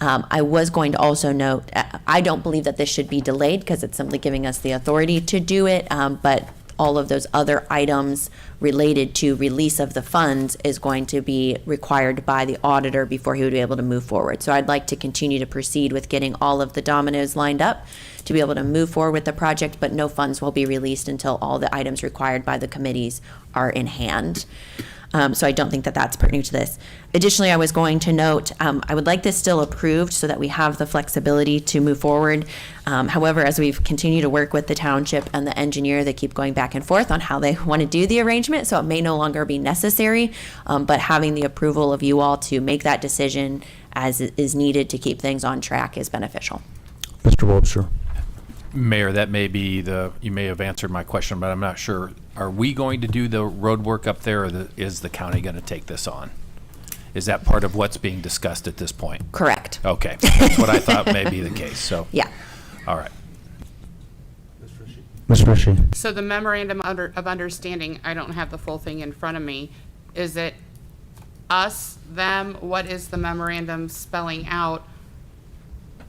[SPEAKER 10] I was going to also note, I don't believe that this should be delayed because it's simply giving us the authority to do it, but all of those other items related to release of the funds is going to be required by the auditor before he would be able to move forward. So I'd like to continue to proceed with getting all of the dominoes lined up to be able to move forward with the project, but no funds will be released until all the items required by the committees are in hand. So I don't think that that's pertinent to this. Additionally, I was going to note, I would like this still approved so that we have the flexibility to move forward. However, as we've continued to work with the township and the engineer, they keep going back and forth on how they want to do the arrangement, so it may no longer be necessary, but having the approval of you all to make that decision as is needed to keep things on track is beneficial.
[SPEAKER 1] Mr. Wobser.
[SPEAKER 5] Mayor, that may be you may have answered my question, but I'm not sure. Are we going to do the road work up there, or is the county going to take this on? Is that part of what's being discussed at this point?
[SPEAKER 10] Correct.
[SPEAKER 5] Okay, that's what I thought may be the case, so.
[SPEAKER 10] Yeah.
[SPEAKER 5] All right.
[SPEAKER 1] Ms. Rishi.
[SPEAKER 4] So the memorandum of understanding, I don't have the full thing in front of me. Is it us, them? What is the memorandum spelling out?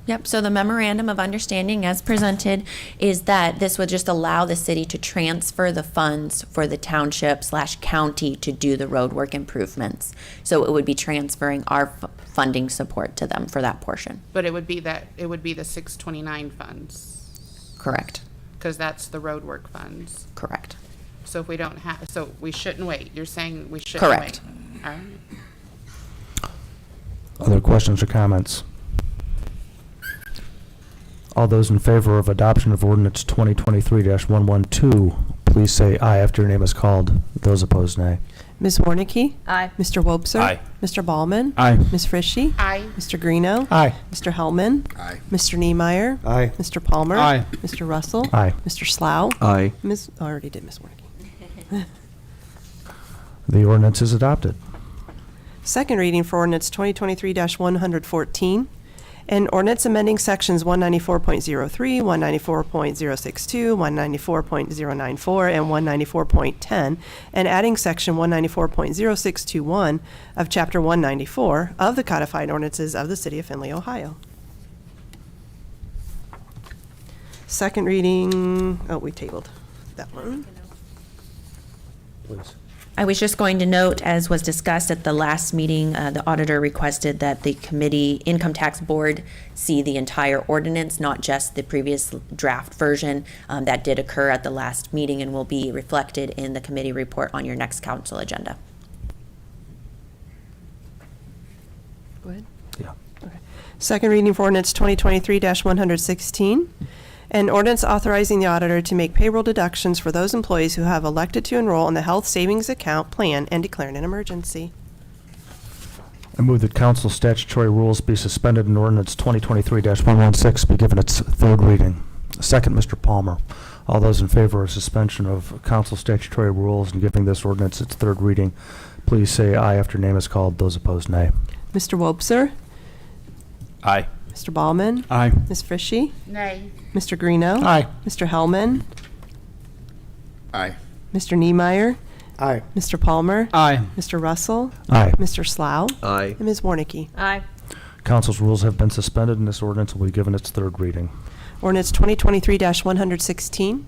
[SPEAKER 10] Yep, so the memorandum of understanding as presented is that this would just allow the city to transfer the funds for the township/county to do the roadwork improvements. So it would be transferring our funding support to them for that portion.
[SPEAKER 4] But it would be the 629 funds.
[SPEAKER 10] Correct.
[SPEAKER 4] Because that's the roadwork funds.
[SPEAKER 10] Correct.
[SPEAKER 4] So if we don't have, so we shouldn't wait. You're saying we shouldn't
[SPEAKER 10] Correct.
[SPEAKER 4] wait. All right.
[SPEAKER 1] Other questions or comments? All those in favor of adoption of ordinance 2023-112, please say aye after your name is called. Those opposed, nay.
[SPEAKER 2] Ms. Warnicki?
[SPEAKER 3] Aye.
[SPEAKER 2] Mr. Wobser?
[SPEAKER 5] Aye.
[SPEAKER 2] Mr. Ballman?
[SPEAKER 1] Aye.
[SPEAKER 2] Ms. Frishy?
[SPEAKER 4] Aye.
[SPEAKER 2] Mr. Greeno?
[SPEAKER 15] Aye.
[SPEAKER 2] Mr. Hellman?
[SPEAKER 6] Aye.
[SPEAKER 2] Mr. Niemeyer?
[SPEAKER 12] Aye.
[SPEAKER 2] Mr. Palmer?
[SPEAKER 15] Aye.
[SPEAKER 2] Mr. Russell?
[SPEAKER 1] Aye.
[SPEAKER 2] Mr. Slough?
[SPEAKER 12] Aye.
[SPEAKER 2] I already did Ms. Warnicki.
[SPEAKER 1] The ordinance is adopted.
[SPEAKER 2] Second reading for ordinance 2023-114. An ordinance amending sections 194.03, 194.062, 194.094, and 194.10, and adding section 194.0621 of Chapter 194 of the codified ordinances of the City of Findlay, Ohio. Second reading, we tabled that one.
[SPEAKER 1] Please.
[SPEAKER 10] I was just going to note, as was discussed at the last meeting, the auditor requested that the committee, income tax board, see the entire ordinance, not just the previous draft version. That did occur at the last meeting and will be reflected in the committee report on your next council agenda.
[SPEAKER 2] Go ahead.
[SPEAKER 1] Yeah.
[SPEAKER 2] Okay. Second reading for ordinance 2023-116. An ordinance authorizing the auditor to make payroll deductions for those employees who have elected to enroll in the health savings account plan and declaring an emergency.
[SPEAKER 1] I move that council statutory rules be suspended and ordinance 2023-116 be given its third reading. Second, Mr. Palmer. All those in favor of suspension of council statutory rules and giving this ordinance its third reading, please say aye after name is called. Those opposed, nay.
[SPEAKER 2] Mr. Wobser?
[SPEAKER 5] Aye.
[SPEAKER 2] Mr. Ballman?
[SPEAKER 15] Aye.
[SPEAKER 2] Ms. Frishy?
[SPEAKER 4] Nay.
[SPEAKER 2] Mr. Greeno?
[SPEAKER 15] Aye.
[SPEAKER 2] Mr. Hellman?
[SPEAKER 6] Aye.
[SPEAKER 2] Mr. Niemeyer?
[SPEAKER 12] Aye.
[SPEAKER 2] Mr. Palmer?
[SPEAKER 15] Aye.
[SPEAKER 2] Mr. Russell?
[SPEAKER 1] Aye.
[SPEAKER 2] Mr. Slough?
[SPEAKER 12] Aye.
[SPEAKER 2] And Ms. Warnicki?
[SPEAKER 3] Aye.
[SPEAKER 1] Council's rules have been suspended and this ordinance will be given its third reading.
[SPEAKER 2] Ordinance 2023-116.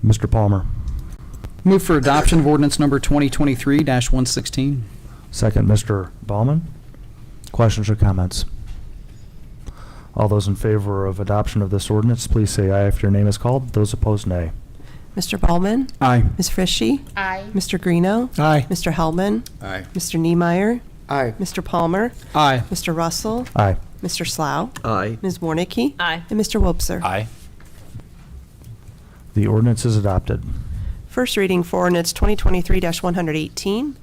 [SPEAKER 1] Mr. Palmer.
[SPEAKER 14] Move for adoption of ordinance number 2023-116.
[SPEAKER 1] Second, Mr. Ballman. Questions or comments? All those in favor of adoption of this ordinance, please say aye after your name is called. Those opposed, nay.
[SPEAKER 2] Mr. Ballman?
[SPEAKER 15] Aye.
[SPEAKER 2] Ms. Frishy?
[SPEAKER 4] Aye.
[SPEAKER 2] Mr. Greeno?
[SPEAKER 15] Aye.
[SPEAKER 2] Mr. Hellman?
[SPEAKER 6] Aye.
[SPEAKER 2] Mr. Niemeyer?
[SPEAKER 12] Aye.
[SPEAKER 2] Mr. Palmer?
[SPEAKER 15] Aye.
[SPEAKER 2] Mr. Russell?
[SPEAKER 1] Aye.
[SPEAKER 2] Mr. Slough?
[SPEAKER 12] Aye.
[SPEAKER 2] Ms. Warnicki?
[SPEAKER 3] Aye.
[SPEAKER 2] And Mr. Wobser?
[SPEAKER 5] Aye.
[SPEAKER 1] The ordinance is adopted.
[SPEAKER 2] First reading for ordinance 2023-118,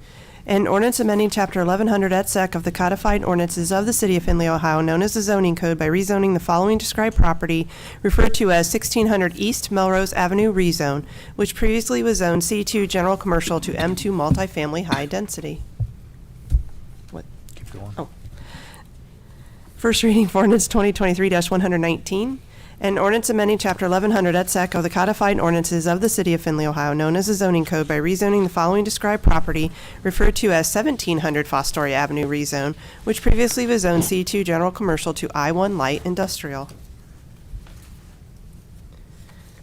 [SPEAKER 2] an ordinance amending Chapter 1100 et sec of the codified ordinances of the City of Findlay, Ohio, known as the zoning code, by rezoning the following described property referred to as 1600 East Melrose Avenue rezone, which previously was zoned C2 General Commercial to M2 Multifamily High Density. What?
[SPEAKER 1] Keep going.
[SPEAKER 2] Oh. First reading for ordinance 2023-119, an ordinance amending Chapter 1100 et sec of the codified ordinances of the City of Findlay, Ohio, known as the zoning code, by rezoning the following described property referred to as 1700 Fostoria Avenue rezone, which previously was zoned C2 General Commercial to I1 Light Industrial.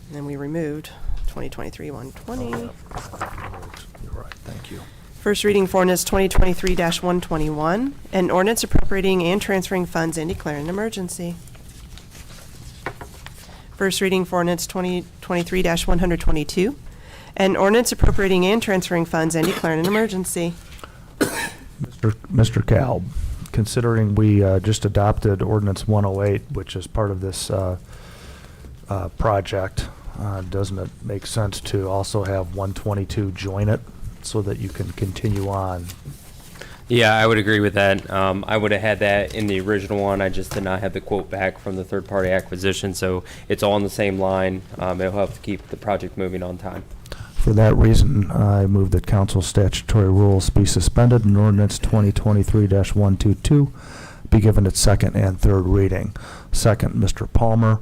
[SPEAKER 2] And then we removed 2023-120.
[SPEAKER 1] You're right, thank you.
[SPEAKER 2] First reading for ordinance 2023-121, an ordinance appropriating and transferring funds and declaring an emergency. First reading for ordinance 2023-122, an ordinance appropriating and transferring funds and declaring an emergency.
[SPEAKER 1] Mr. Kalb, considering we just adopted ordinance 108, which is part of this project, doesn't it make sense to also have 122 join it so that you can continue on?
[SPEAKER 8] Yeah, I would agree with that. I would have had that in the original one. I just did not have the quote back from the third-party acquisition, so it's all on the same line. It'll help to keep the project moving on time.
[SPEAKER 1] For that reason, I move that council statutory rules be suspended and ordinance 2023-122 be given its second and third reading. Second, Mr. Palmer.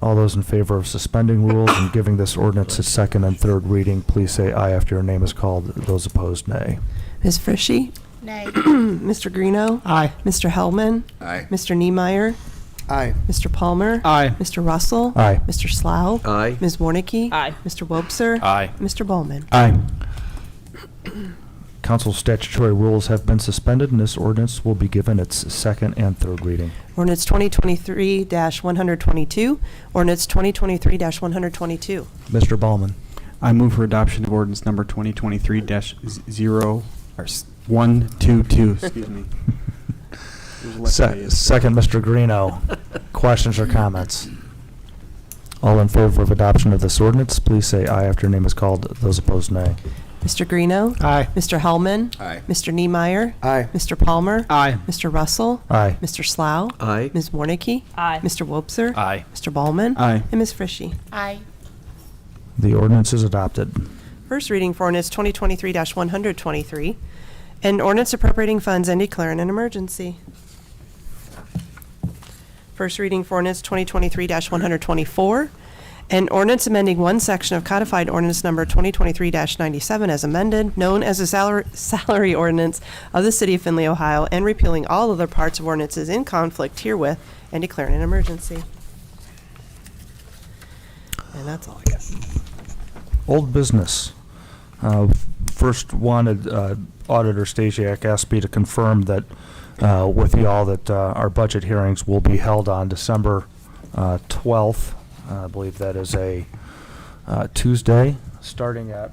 [SPEAKER 1] All those in favor of suspending rules and giving this ordinance its second and third reading, please say aye after your name is called. Those opposed, nay.
[SPEAKER 2] Ms. Frishy?
[SPEAKER 4] Nay.
[SPEAKER 2] Mr. Greeno?
[SPEAKER 15] Aye.
[SPEAKER 2] Mr. Hellman?
[SPEAKER 6] Aye.
[SPEAKER 2] Mr. Niemeyer?
[SPEAKER 12] Aye.
[SPEAKER 2] Mr. Palmer?
[SPEAKER 14] Aye.
[SPEAKER 2] Mr. Russell?
[SPEAKER 1] Aye.
[SPEAKER 2] Mr. Slough?
[SPEAKER 12] Aye.
[SPEAKER 2] Ms. Warnicki?
[SPEAKER 3] Aye.
[SPEAKER 2] Mr. Wobser?
[SPEAKER 5] Aye.
[SPEAKER 2] Mr. Bowman?
[SPEAKER 1] Aye. Council statutory rules have been suspended, and this ordinance will be given its second and third reading.
[SPEAKER 2] Ordinance 2023-122. Ordinance 2023-122.
[SPEAKER 1] Mr. Ballman.
[SPEAKER 9] I move for adoption of ordinance number 2023-122, excuse me. There's a left A.
[SPEAKER 1] Second, Mr. Greeno. Questions or comments? All in favor of adoption of this ordinance, please say aye after your name is called. Those opposed, nay.
[SPEAKER 2] Mr. Greeno?
[SPEAKER 15] Aye.
[SPEAKER 2] Mr. Hellman?
[SPEAKER 6] Aye.
[SPEAKER 2] Mr. Niemeyer?
[SPEAKER 12] Aye.
[SPEAKER 2] Mr. Palmer?
[SPEAKER 14] Aye.
[SPEAKER 2] Mr. Russell?
[SPEAKER 1] Aye.
[SPEAKER 2] Mr. Slough?
[SPEAKER 12] Aye.
[SPEAKER 2] Ms. Warnicki?
[SPEAKER 3] Aye.
[SPEAKER 2] Mr. Wobser?
[SPEAKER 5] Aye.
[SPEAKER 2] Mr. Ballman?
[SPEAKER 9] Aye.
[SPEAKER 2] And Ms. Frishy?
[SPEAKER 4] Aye.
[SPEAKER 1] The ordinance is adopted.
[SPEAKER 2] First reading for ordinance 2023-123, an ordinance appropriating funds and declaring an emergency. First reading for ordinance 2023-124, an ordinance amending one section of codified ordinance number 2023-97 as amended, known as the salary ordinance of the City of Findlay, Ohio, and repealing all other parts of ordinances in conflict herewith and declaring an emergency. And that's all I got.
[SPEAKER 1] Old business. First wanted, Auditor Stasiak asked me to confirm that with y'all that our budget hearings will be held on December 12th. I believe that is a Tuesday, starting at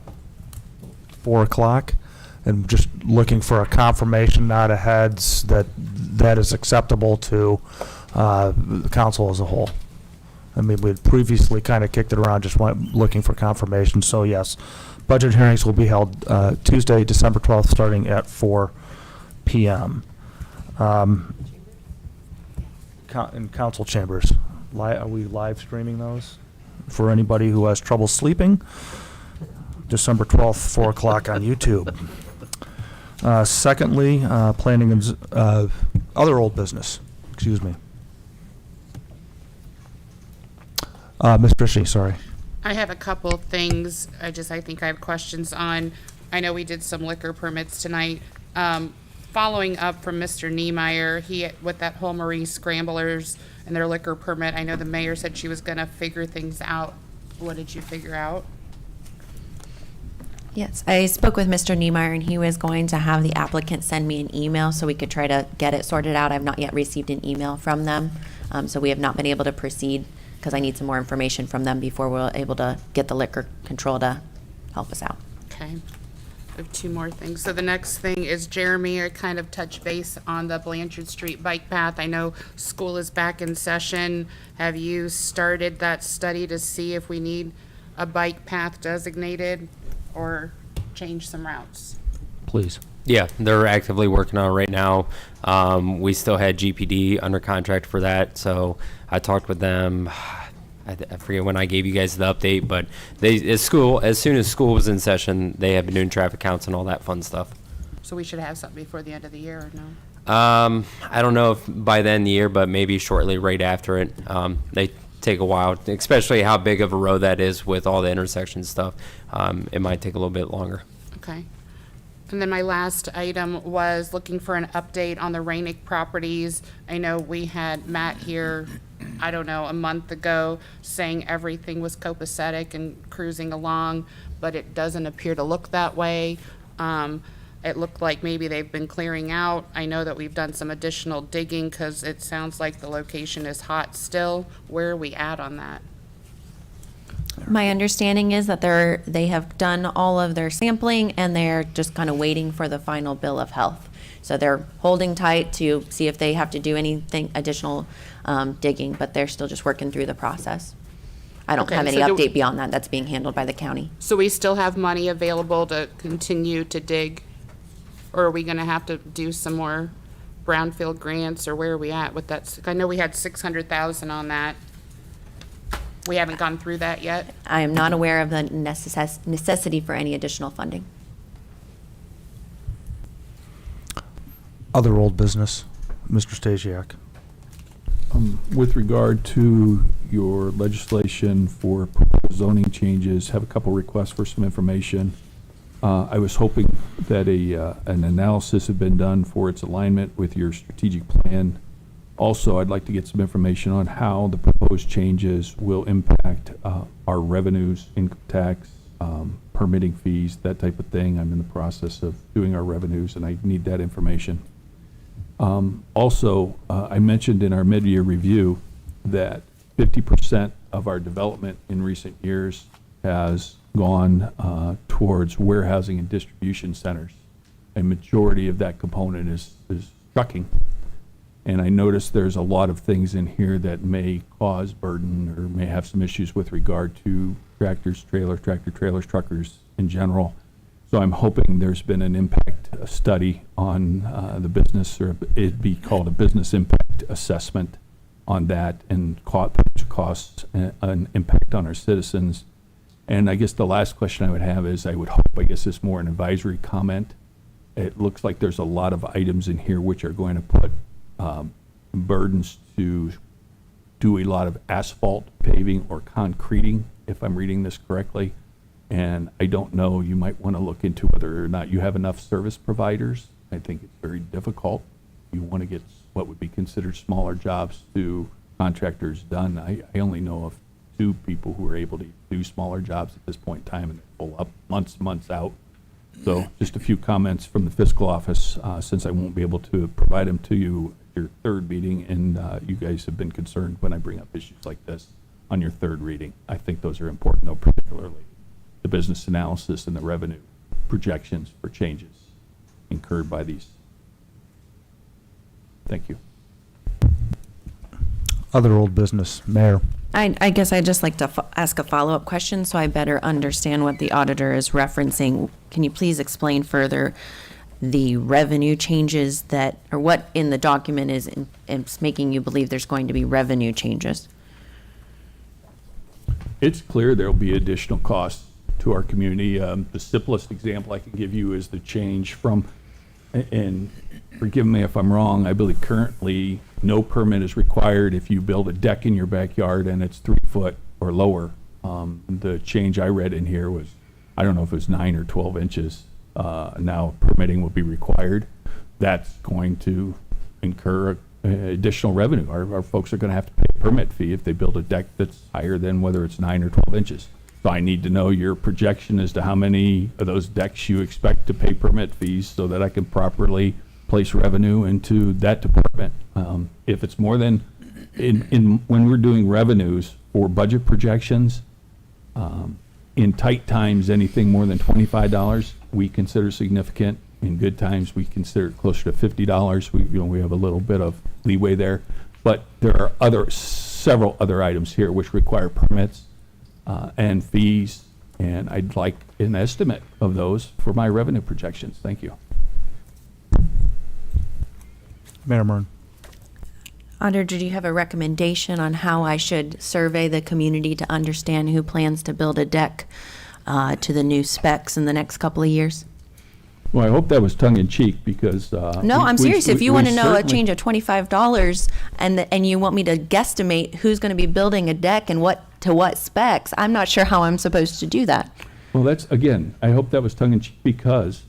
[SPEAKER 1] 4 o'clock. And just looking for a confirmation, not a heads, that that is acceptable to the council as a whole. I mean, we had previously kind of kicked it around, just went looking for confirmation. So yes, budget hearings will be held Tuesday, December 12th, starting at 4 p.m. In council chambers. Are we live streaming those? For anybody who has trouble sleeping, December 12th, 4 o'clock on YouTube. Secondly, planning and other old business. Excuse me. Ms. Frishy, sorry.
[SPEAKER 4] I have a couple things. I think I have questions on. I know we did some liquor permits tonight. Following up from Mr. Niemeyer, with that whole Marie Scramblers and their liquor permit, I know the mayor said she was going to figure things out. What did you figure out?
[SPEAKER 10] Yes, I spoke with Mr. Niemeyer, and he was going to have the applicant send me an email so we could try to get it sorted out. I've not yet received an email from them, so we have not been able to proceed because I need some more information from them before we're able to get the liquor control to help us out.
[SPEAKER 4] Okay. I have two more things. So the next thing is Jeremy, I kind of touch base on the Blanchard Street bike path. I know school is back in session. Have you started that study to see if we need a bike path designated or change some routes?
[SPEAKER 1] Please.
[SPEAKER 8] Yeah, they're actively working on it right now. We still had GPD under contract for that, so I talked with them. I forget when I gave you guys the update, but as soon as school was in session, they have been doing traffic counts and all that fun stuff.
[SPEAKER 4] So we should have something before the end of the year, or no?
[SPEAKER 8] I don't know if by the end of the year, but maybe shortly right after it. They take a while, especially how big of a road that is with all the intersection stuff. It might take a little bit longer.
[SPEAKER 4] Okay. And then my last item was looking for an update on the Rainick properties. I know we had Matt here, I don't know, a month ago, saying everything was copacetic and cruising along, but it doesn't appear to look that way. It looked like maybe they've been clearing out. I know that we've done some additional digging because it sounds like the location is hot still. Where are we at on that?
[SPEAKER 10] My understanding is that they have done all of their sampling and they're just kind of waiting for the final bill of health. So they're holding tight to see if they have to do anything additional digging, but they're still just working through the process. I don't
[SPEAKER 4] Okay,
[SPEAKER 10] have any
[SPEAKER 4] so
[SPEAKER 10] update beyond that. That's being handled by the county.
[SPEAKER 4] So we still have money available to continue to dig? Or are we gonna have to do some more brownfield grants, or where are we at with that? I know we had 600,000 on that. We haven't gone through that yet?
[SPEAKER 10] I am not aware of the necessity for any additional funding.
[SPEAKER 1] Other old business, Mr. Stasiak.
[SPEAKER 13] With regard to your legislation for proposed zoning changes, have a couple requests for some information. I was hoping that an analysis had been done for its alignment with your strategic plan. Also, I'd like to get some information on how the proposed changes will impact our revenues, income tax, permitting fees, that type of thing. I'm in the process of doing our revenues, and I need that information. Also, I mentioned in our mid-year review that 50% of our development in recent years has gone towards warehousing and distribution centers. A majority of that component is trucking. And I noticed there's a lot of things in here that may cause burden or may have some issues with regard to tractors, tractor-trailers, truckers in general. So I'm hoping there's been an impact study on the business, or it'd be called a business impact assessment on that, and costs and impact on our citizens. And I guess the last question I would have is, I would hope, I guess it's more an advisory comment. It looks like there's a lot of items in here which are going to put burdens to do a lot of asphalt paving or concreting, if I'm reading this correctly. And I don't know, you might want to look into whether or not you have enough service providers. I think it's very difficult. You want to get what would be considered smaller jobs to contractors done. I only know of 2 people who are able to do smaller jobs at this point in time, and they pull up months out. So just a few comments from the fiscal office, since I won't be able to provide them to you at your third meeting, and you guys have been concerned when I bring up issues like this on your third reading. I think those are important, though, particularly the business analysis and the revenue projections for changes incurred by these. Thank you.
[SPEAKER 1] Other old business, Mayor.
[SPEAKER 10] I guess I'd just like to ask a follow-up question so I better understand what the auditor is referencing. Can you please explain further the revenue changes that, or what in the document is making you believe there's going to be revenue changes?
[SPEAKER 13] It's clear there'll be additional costs to our community. The simplest example I can give you is the change from, and forgive me if I'm wrong, I believe currently no permit is required if you build a deck in your backyard and it's 3 foot or lower. The change I read in here was, I don't know if it was 9 or 12 inches. Now permitting will be required. That's going to incur additional revenue. Our folks are going to have to pay a permit fee if they build a deck that's higher than whether it's 9 or 12 inches. So I need to know your projection as to how many of those decks you expect to pay permit fees so that I can properly place revenue into that department. If it's more than, when we're doing revenues for budget projections, in tight times, anything more than $25 we consider significant. In good times, we consider it closer to $50. We have a little bit of leeway there, but there are several other items here which require permits. and fees, and I'd like an estimate of those for my revenue projections. Thank you.
[SPEAKER 1] Mayor Mern.
[SPEAKER 10] Auditor, do you have a recommendation on how I should survey the community to understand who plans to build a deck to the new specs in the next couple of years?
[SPEAKER 13] Well, I hope that was tongue-in-cheek because...
[SPEAKER 10] No, I'm serious. If you want to know a change of $25 and you want me to guesstimate who's going to be building a deck and to what specs, I'm not sure how I'm supposed to do that.
[SPEAKER 13] Well, that's, again, I hope that was tongue-in-cheek because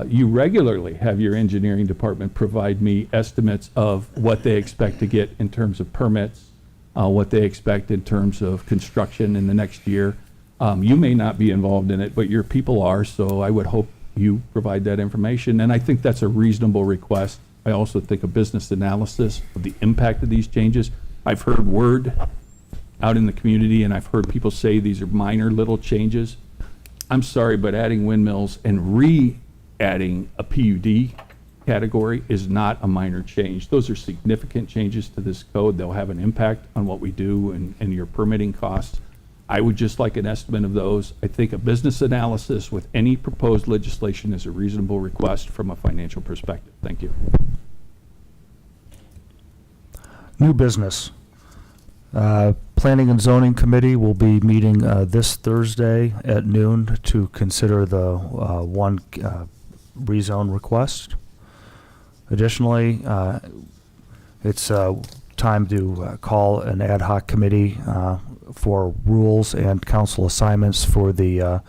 [SPEAKER 13] you regularly have your engineering department provide me estimates of what they expect to get in terms of permits, what they expect in terms of construction in the next year. You may not be involved in it, but your people are, so I would hope you provide that information. And I think that's a reasonable request. I also think a business analysis of the impact of these changes. I've heard word out in the community, and I've heard people say these are minor little changes. I'm sorry, but adding windmills and re-adding a PUD category is not a minor change. Those are significant changes to this code. They'll have an impact on what we do and your permitting costs. I would just like an estimate of those. I think a business analysis with any proposed legislation is a reasonable request from a financial perspective. Thank you.
[SPEAKER 1] New business. Planning and Zoning Committee will be meeting this Thursday at noon to consider the one rezone request. Additionally, it's time to call an ad hoc committee for rules and council assignments for the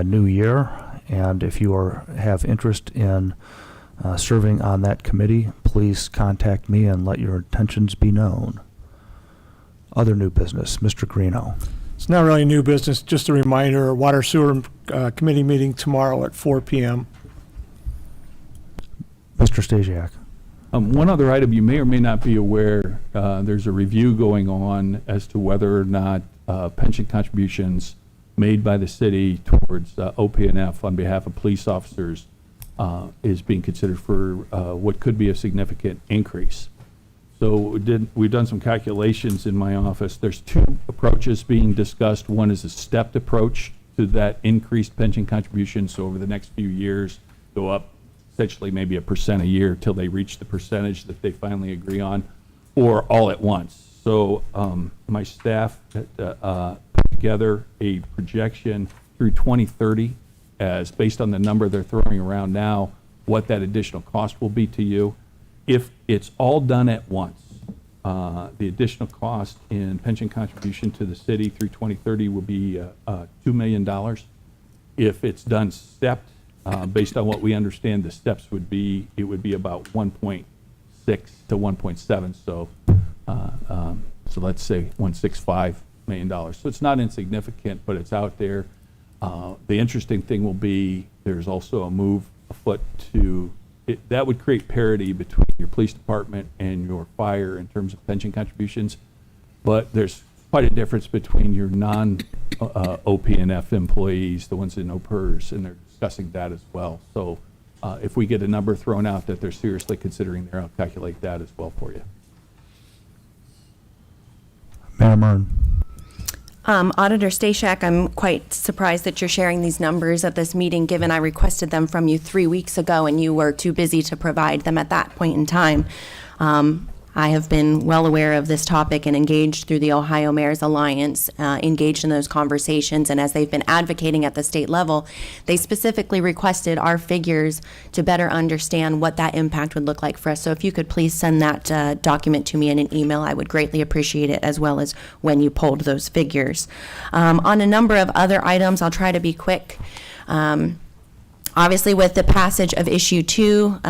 [SPEAKER 1] new year. And if you have interest in serving on that committee, please contact me and let your intentions be known. Other new business, Mr. Greeno.
[SPEAKER 15] It's not really new business, just a reminder, Water Sewer Committee meeting tomorrow at 4 p.m.
[SPEAKER 1] Mr. Stasiak.
[SPEAKER 13] One other item you may or may not be aware, there's a review going on as to whether or not pension contributions made by the city towards OPNF on behalf of police officers is being considered for what could be a significant increase. So we've done some calculations in my office. There's two approaches being discussed. One is a stepped approach to that increased pension contribution. So over the next few years, go up essentially maybe 1% a year till they reach the percentage that they finally agree on, or all at once. So my staff put together a projection through 2030 as based on the number they're throwing around now, what that additional cost will be to you. If it's all done at once, the additional cost in pension contribution to the city through 2030 will be $2 million. If it's done stepped, based on what we understand the steps would be, it would be about 1.6 to 1.7. So let's say $1.65 million. So it's not insignificant, but it's out there. The interesting thing will be there's also a move afoot to that would create parity between your police department and your fire in terms of pension contributions, but there's quite a difference between your non-OPNF employees, the ones in OPERS, and they're discussing that as well. So if we get a number thrown out that they're seriously considering there, I'll calculate that as well for you.
[SPEAKER 1] Mayor Mern.
[SPEAKER 10] Auditor Stasiak, I'm quite surprised that you're sharing these numbers at this meeting, given I requested them from you 3 weeks ago and you were too busy to provide them at that point in time. I have been well aware of this topic and engaged through the Ohio Mayor's Alliance, engaged in those conversations, and as they've been advocating at the state level, they specifically requested our figures to better understand what that impact would look like for us. So if you could please send that document to me in an email, I would greatly appreciate it, as well as when you pulled those figures. On a number of other items, I'll try to be quick. Obviously, with the passage of issue 2,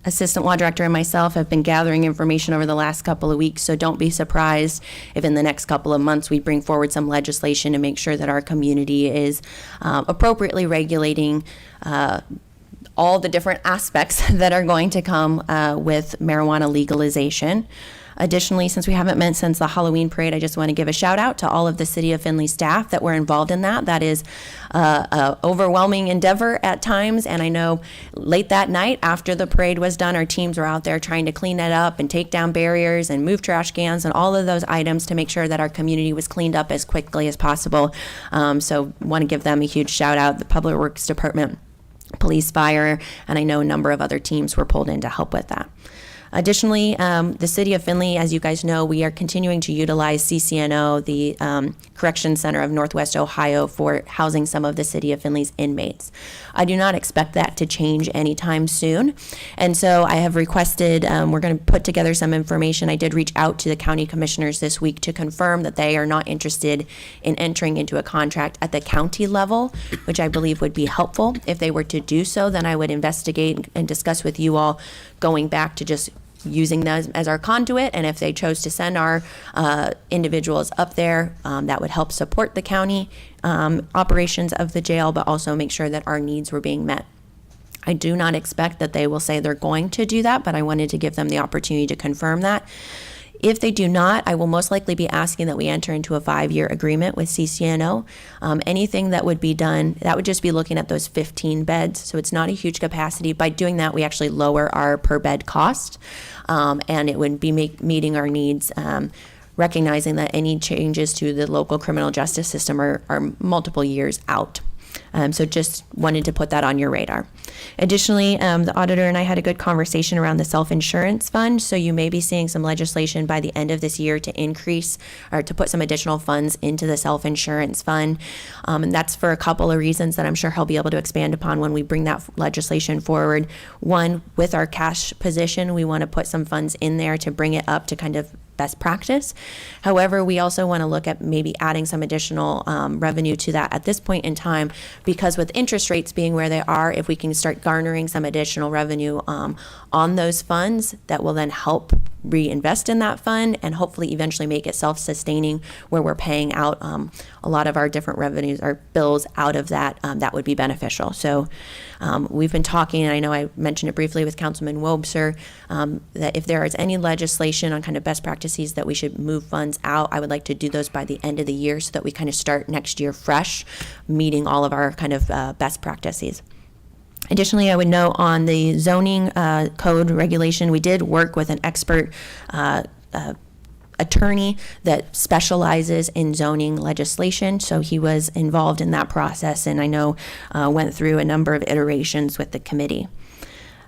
[SPEAKER 10] Assistant Law Director and myself have been gathering information over the last couple of weeks, so don't be surprised if in the next couple of months we bring forward some legislation to make sure that our community is appropriately regulating all the different aspects that are going to come with marijuana legalization. Additionally, since we haven't met since the Halloween parade, I just want to give a shout out to all of the City of Findlay staff that were involved in that. That is an overwhelming endeavor at times, and I know late that night after the parade was done, our teams were out there trying to clean it up and take down barriers and move trash cans and all of those items to make sure that our community was cleaned up as quickly as possible. So want to give them a huge shout out, the Public Works Department, Police, Fire, and I know a number of other teams were pulled in to help with that. Additionally, the City of Findlay, as you guys know, we are continuing to utilize CCNO, the Correction Center of Northwest Ohio, for housing some of the City of Findlay's inmates. I do not expect that to change anytime soon. And so I have requested, we're going to put together some information. I did reach out to the county commissioners this week to confirm that they are not interested in entering into a contract at the county level, which I believe would be helpful. If they were to do so, then I would investigate and discuss with you all going back to just using those as our conduit, and if they chose to send our individuals up there, that would help support the county operations of the jail, but also make sure that our needs were being met. I do not expect that they will say they're going to do that, but I wanted to give them the opportunity to confirm that. If they do not, I will most likely be asking that we enter into a 5-year agreement with CCNO. Anything that would be done, that would just be looking at those 15 beds, so it's not a huge capacity. By doing that, we actually lower our per bed cost, and it would be meeting our needs, recognizing that any changes to the local criminal justice system are multiple years out. So just wanted to put that on your radar. Additionally, the auditor and I had a good conversation around the self-insurance fund. So you may be seeing some legislation by the end of this year to increase or to put some additional funds into the self-insurance fund. And that's for a couple of reasons that I'm sure he'll be able to expand upon when we bring that legislation forward. One, with our cash position, we want to put some funds in there to bring it up to kind of best practice. However, we also want to look at maybe adding some additional revenue to that at this point in time, because with interest rates being where they are, if we can start garnering some additional revenue on those funds, that will then help reinvest in that fund and hopefully eventually make it self-sustaining, where we're paying out a lot of our different revenues, our bills out of that. That would be beneficial. So we've been talking, and I know I mentioned it briefly with Councilman Wobser, that if there is any legislation on kind of best practices that we should move funds out, I would like to do those by the end of the year so that we kind of start next year fresh, meeting all of our kind of best practices. Additionally, I would note on the zoning code regulation, we did work with an expert attorney that specializes in zoning legislation. So he was involved in that process, and I know went through a number of iterations with the committee.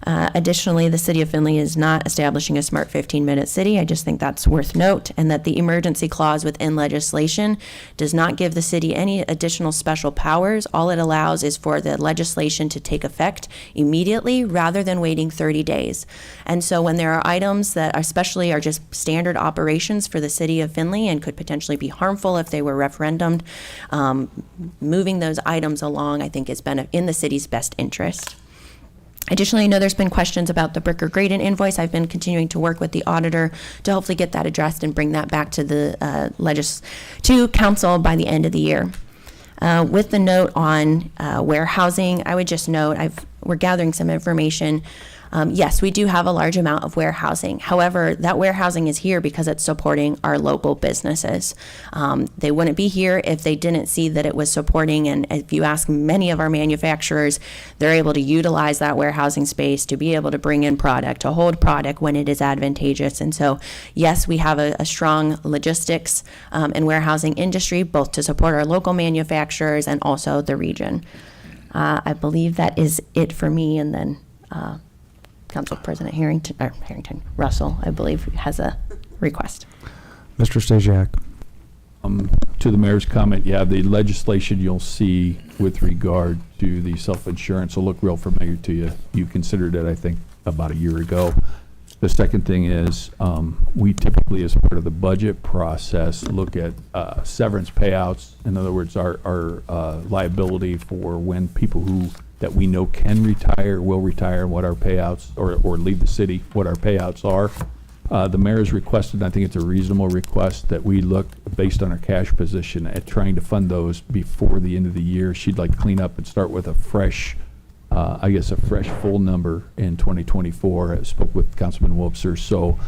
[SPEAKER 10] Additionally, the City of Findlay is not establishing a smart 15-minute city. I just think that's worth note, and that the emergency clause within legislation does not give the city any additional special powers. All it allows is for the legislation to take effect immediately rather than waiting 30 days. And so when there are items that especially are just standard operations for the City of Findlay and could potentially be harmful if they were referendumed, moving those items along, I think, is in the city's best interest. Additionally, I know there's been questions about the Bricker Graydon invoice. I've been continuing to work with the auditor to hopefully get that addressed and bring that back to the to council by the end of the year. With the note on warehousing, I would just note we're gathering some information. Yes, we do have a large amount of warehousing. However, that warehousing is here because it's supporting our local businesses. They wouldn't be here if they didn't see that it was supporting. And if you ask many of our manufacturers, they're able to utilize that warehousing space to be able to bring in product, to hold product when it is advantageous. And so, yes, we have a strong logistics and warehousing industry, both to support our local manufacturers and also the region. I believe that is it for me. And then Council President Russell, I believe, has a request.
[SPEAKER 1] Mr. Stasiak.
[SPEAKER 13] To the mayor's comment, yeah, the legislation you'll see with regard to the self-insurance will look real familiar to you. You considered it, I think, about a year ago. The second thing is we typically, as part of the budget process, look at severance payouts. In other words, our liability for when people that we know can retire, will retire, what our payouts, or leave the city, what our payouts are. The mayor has requested, and I think it's a reasonable request, that we look, based on our cash position, at trying to fund those before the end of the year. She'd like to clean up and start with a fresh I guess, a fresh full number in 2024. I spoke with Councilman Wobser, so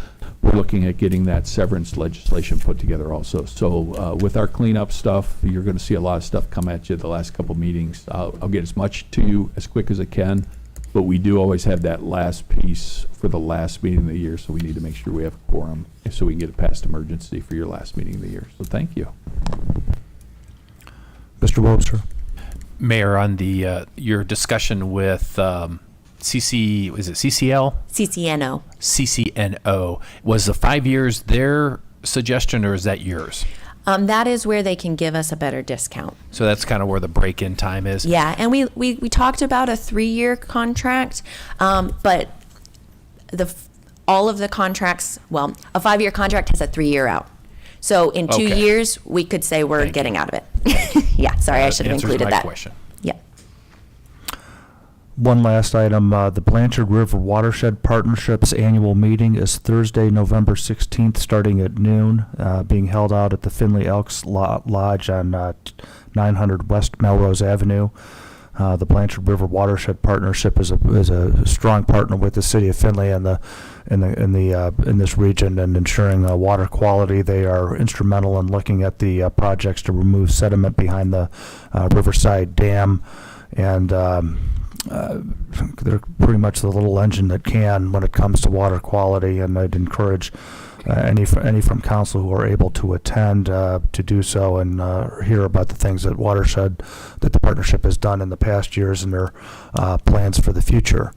[SPEAKER 13] we're looking at getting that severance legislation put together also. So with our cleanup stuff, you're going to see a lot of stuff come at you the last couple meetings. I'll get as much to you as quick as I can, but we do always have that last piece for the last meeting of the year, so we need to make sure we have a quorum so we can get it past emergency for your last meeting of the year. So thank you.
[SPEAKER 1] Mr. Wobser.
[SPEAKER 5] Mayor, on the your discussion with is it CCL?
[SPEAKER 10] CCNO.
[SPEAKER 5] CCNO. Was the 5 years their suggestion, or is that yours?
[SPEAKER 10] That is where they can give us a better discount.
[SPEAKER 5] So that's kind of where the break-in time is?
[SPEAKER 10] Yeah, and we talked about a 3-year contract, but all of the contracts, well, a 5-year contract has a 3-year out. So in 2
[SPEAKER 5] Okay.
[SPEAKER 10] years, we could say we're getting out of it. Yeah, sorry, I should have
[SPEAKER 5] Answers
[SPEAKER 10] included
[SPEAKER 5] my
[SPEAKER 10] that.
[SPEAKER 5] question.
[SPEAKER 10] Yeah.
[SPEAKER 1] One last item, the Blanchard River Watershed Partnership's annual meeting is Thursday, November 16th, starting at noon, being held out at the Findlay Elks Lodge on 900 West Melrose Avenue. The Blanchard River Watershed Partnership is a strong partner with the city of Findlay in this region and ensuring water quality. They are instrumental in looking at the projects to remove sediment behind the Riverside Dam, and they're pretty much the little engine that can when it comes to water quality. And I'd encourage any from council who are able to attend to do so and hear about the things that that the partnership has done in the past years and their plans for the future.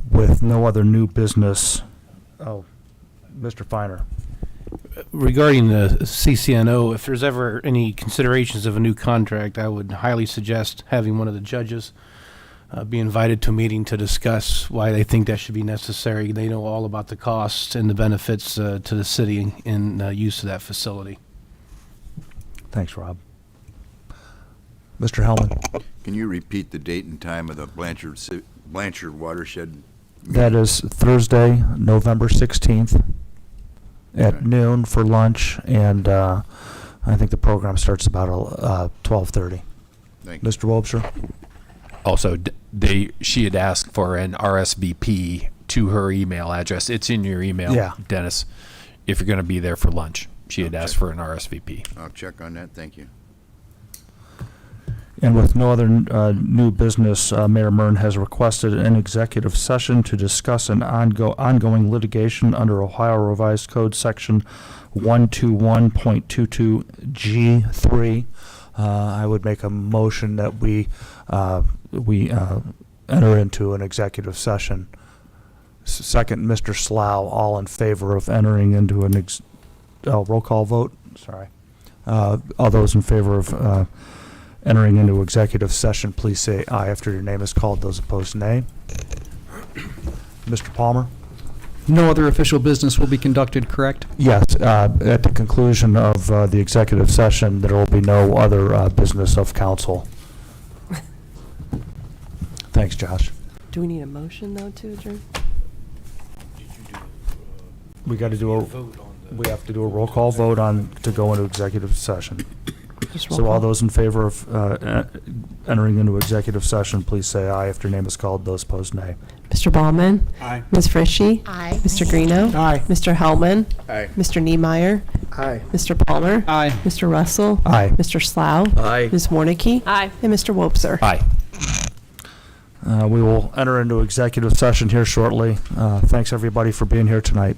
[SPEAKER 1] With no other new business, Mr. Feiner.
[SPEAKER 11] Regarding the CCNO, if there's ever any considerations of a new contract, I would highly suggest having one of the judges be invited to a meeting to discuss why they think that should be necessary. They know all about the costs and the benefits to the city in use of that facility.
[SPEAKER 1] Thanks, Rob. Mr. Hellman.
[SPEAKER 6] Can you repeat the date and time of the Blanchard Watershed?
[SPEAKER 1] That is Thursday, November 16th at noon for lunch, and I think the program starts about 12:30.
[SPEAKER 6] Thank you.
[SPEAKER 1] Mr. Wobser?
[SPEAKER 5] Also, she had asked for an RSVP to her email address. It's in your email,
[SPEAKER 1] Yeah.
[SPEAKER 5] Dennis, if you're going to be there for lunch. She had asked for an RSVP.
[SPEAKER 6] I'll check on that. Thank you.
[SPEAKER 1] And with no other new business, Mayor Mern has requested an executive session to discuss an ongoing litigation under Ohio Revised Code Section 121.22G3. I would make a motion that we enter into an executive session. Second, Mr. Slough, all in favor of entering into an roll call vote? Sorry. All those in favor of entering into executive session, please say aye after your name is called. Those opposed, nay. Mr. Palmer?
[SPEAKER 14] No other official business will be conducted, correct?
[SPEAKER 1] Yes, at the conclusion of the executive session, there will be no other business of council. Thanks, Josh.
[SPEAKER 2] Do we need a motion, though, to adjourn?
[SPEAKER 1] We got to do we have to do a roll call vote to go into executive session.
[SPEAKER 2] Just roll
[SPEAKER 1] So all
[SPEAKER 2] call.
[SPEAKER 1] those in favor of entering into executive session, please say aye after your name is called. Those opposed, nay.
[SPEAKER 2] Mr. Ballman?
[SPEAKER 15] Aye.
[SPEAKER 2] Ms. Frischi?
[SPEAKER 4] Aye.
[SPEAKER 2] Mr. Greeno?
[SPEAKER 15] Aye.
[SPEAKER 2] Mr. Hellman?
[SPEAKER 6] Aye.
[SPEAKER 2] Mr. Niemeyer?
[SPEAKER 15] Aye.
[SPEAKER 2] Mr. Palmer?
[SPEAKER 14] Aye.
[SPEAKER 2] Mr. Russell?
[SPEAKER 1] Aye.
[SPEAKER 2] Mr. Slough?
[SPEAKER 12] Aye.
[SPEAKER 2] Ms. Warnicki?
[SPEAKER 3] Aye.
[SPEAKER 2] And Mr. Wobser?
[SPEAKER 5] Aye.
[SPEAKER 1] We will enter into executive session here shortly. Thanks, everybody, for being here tonight.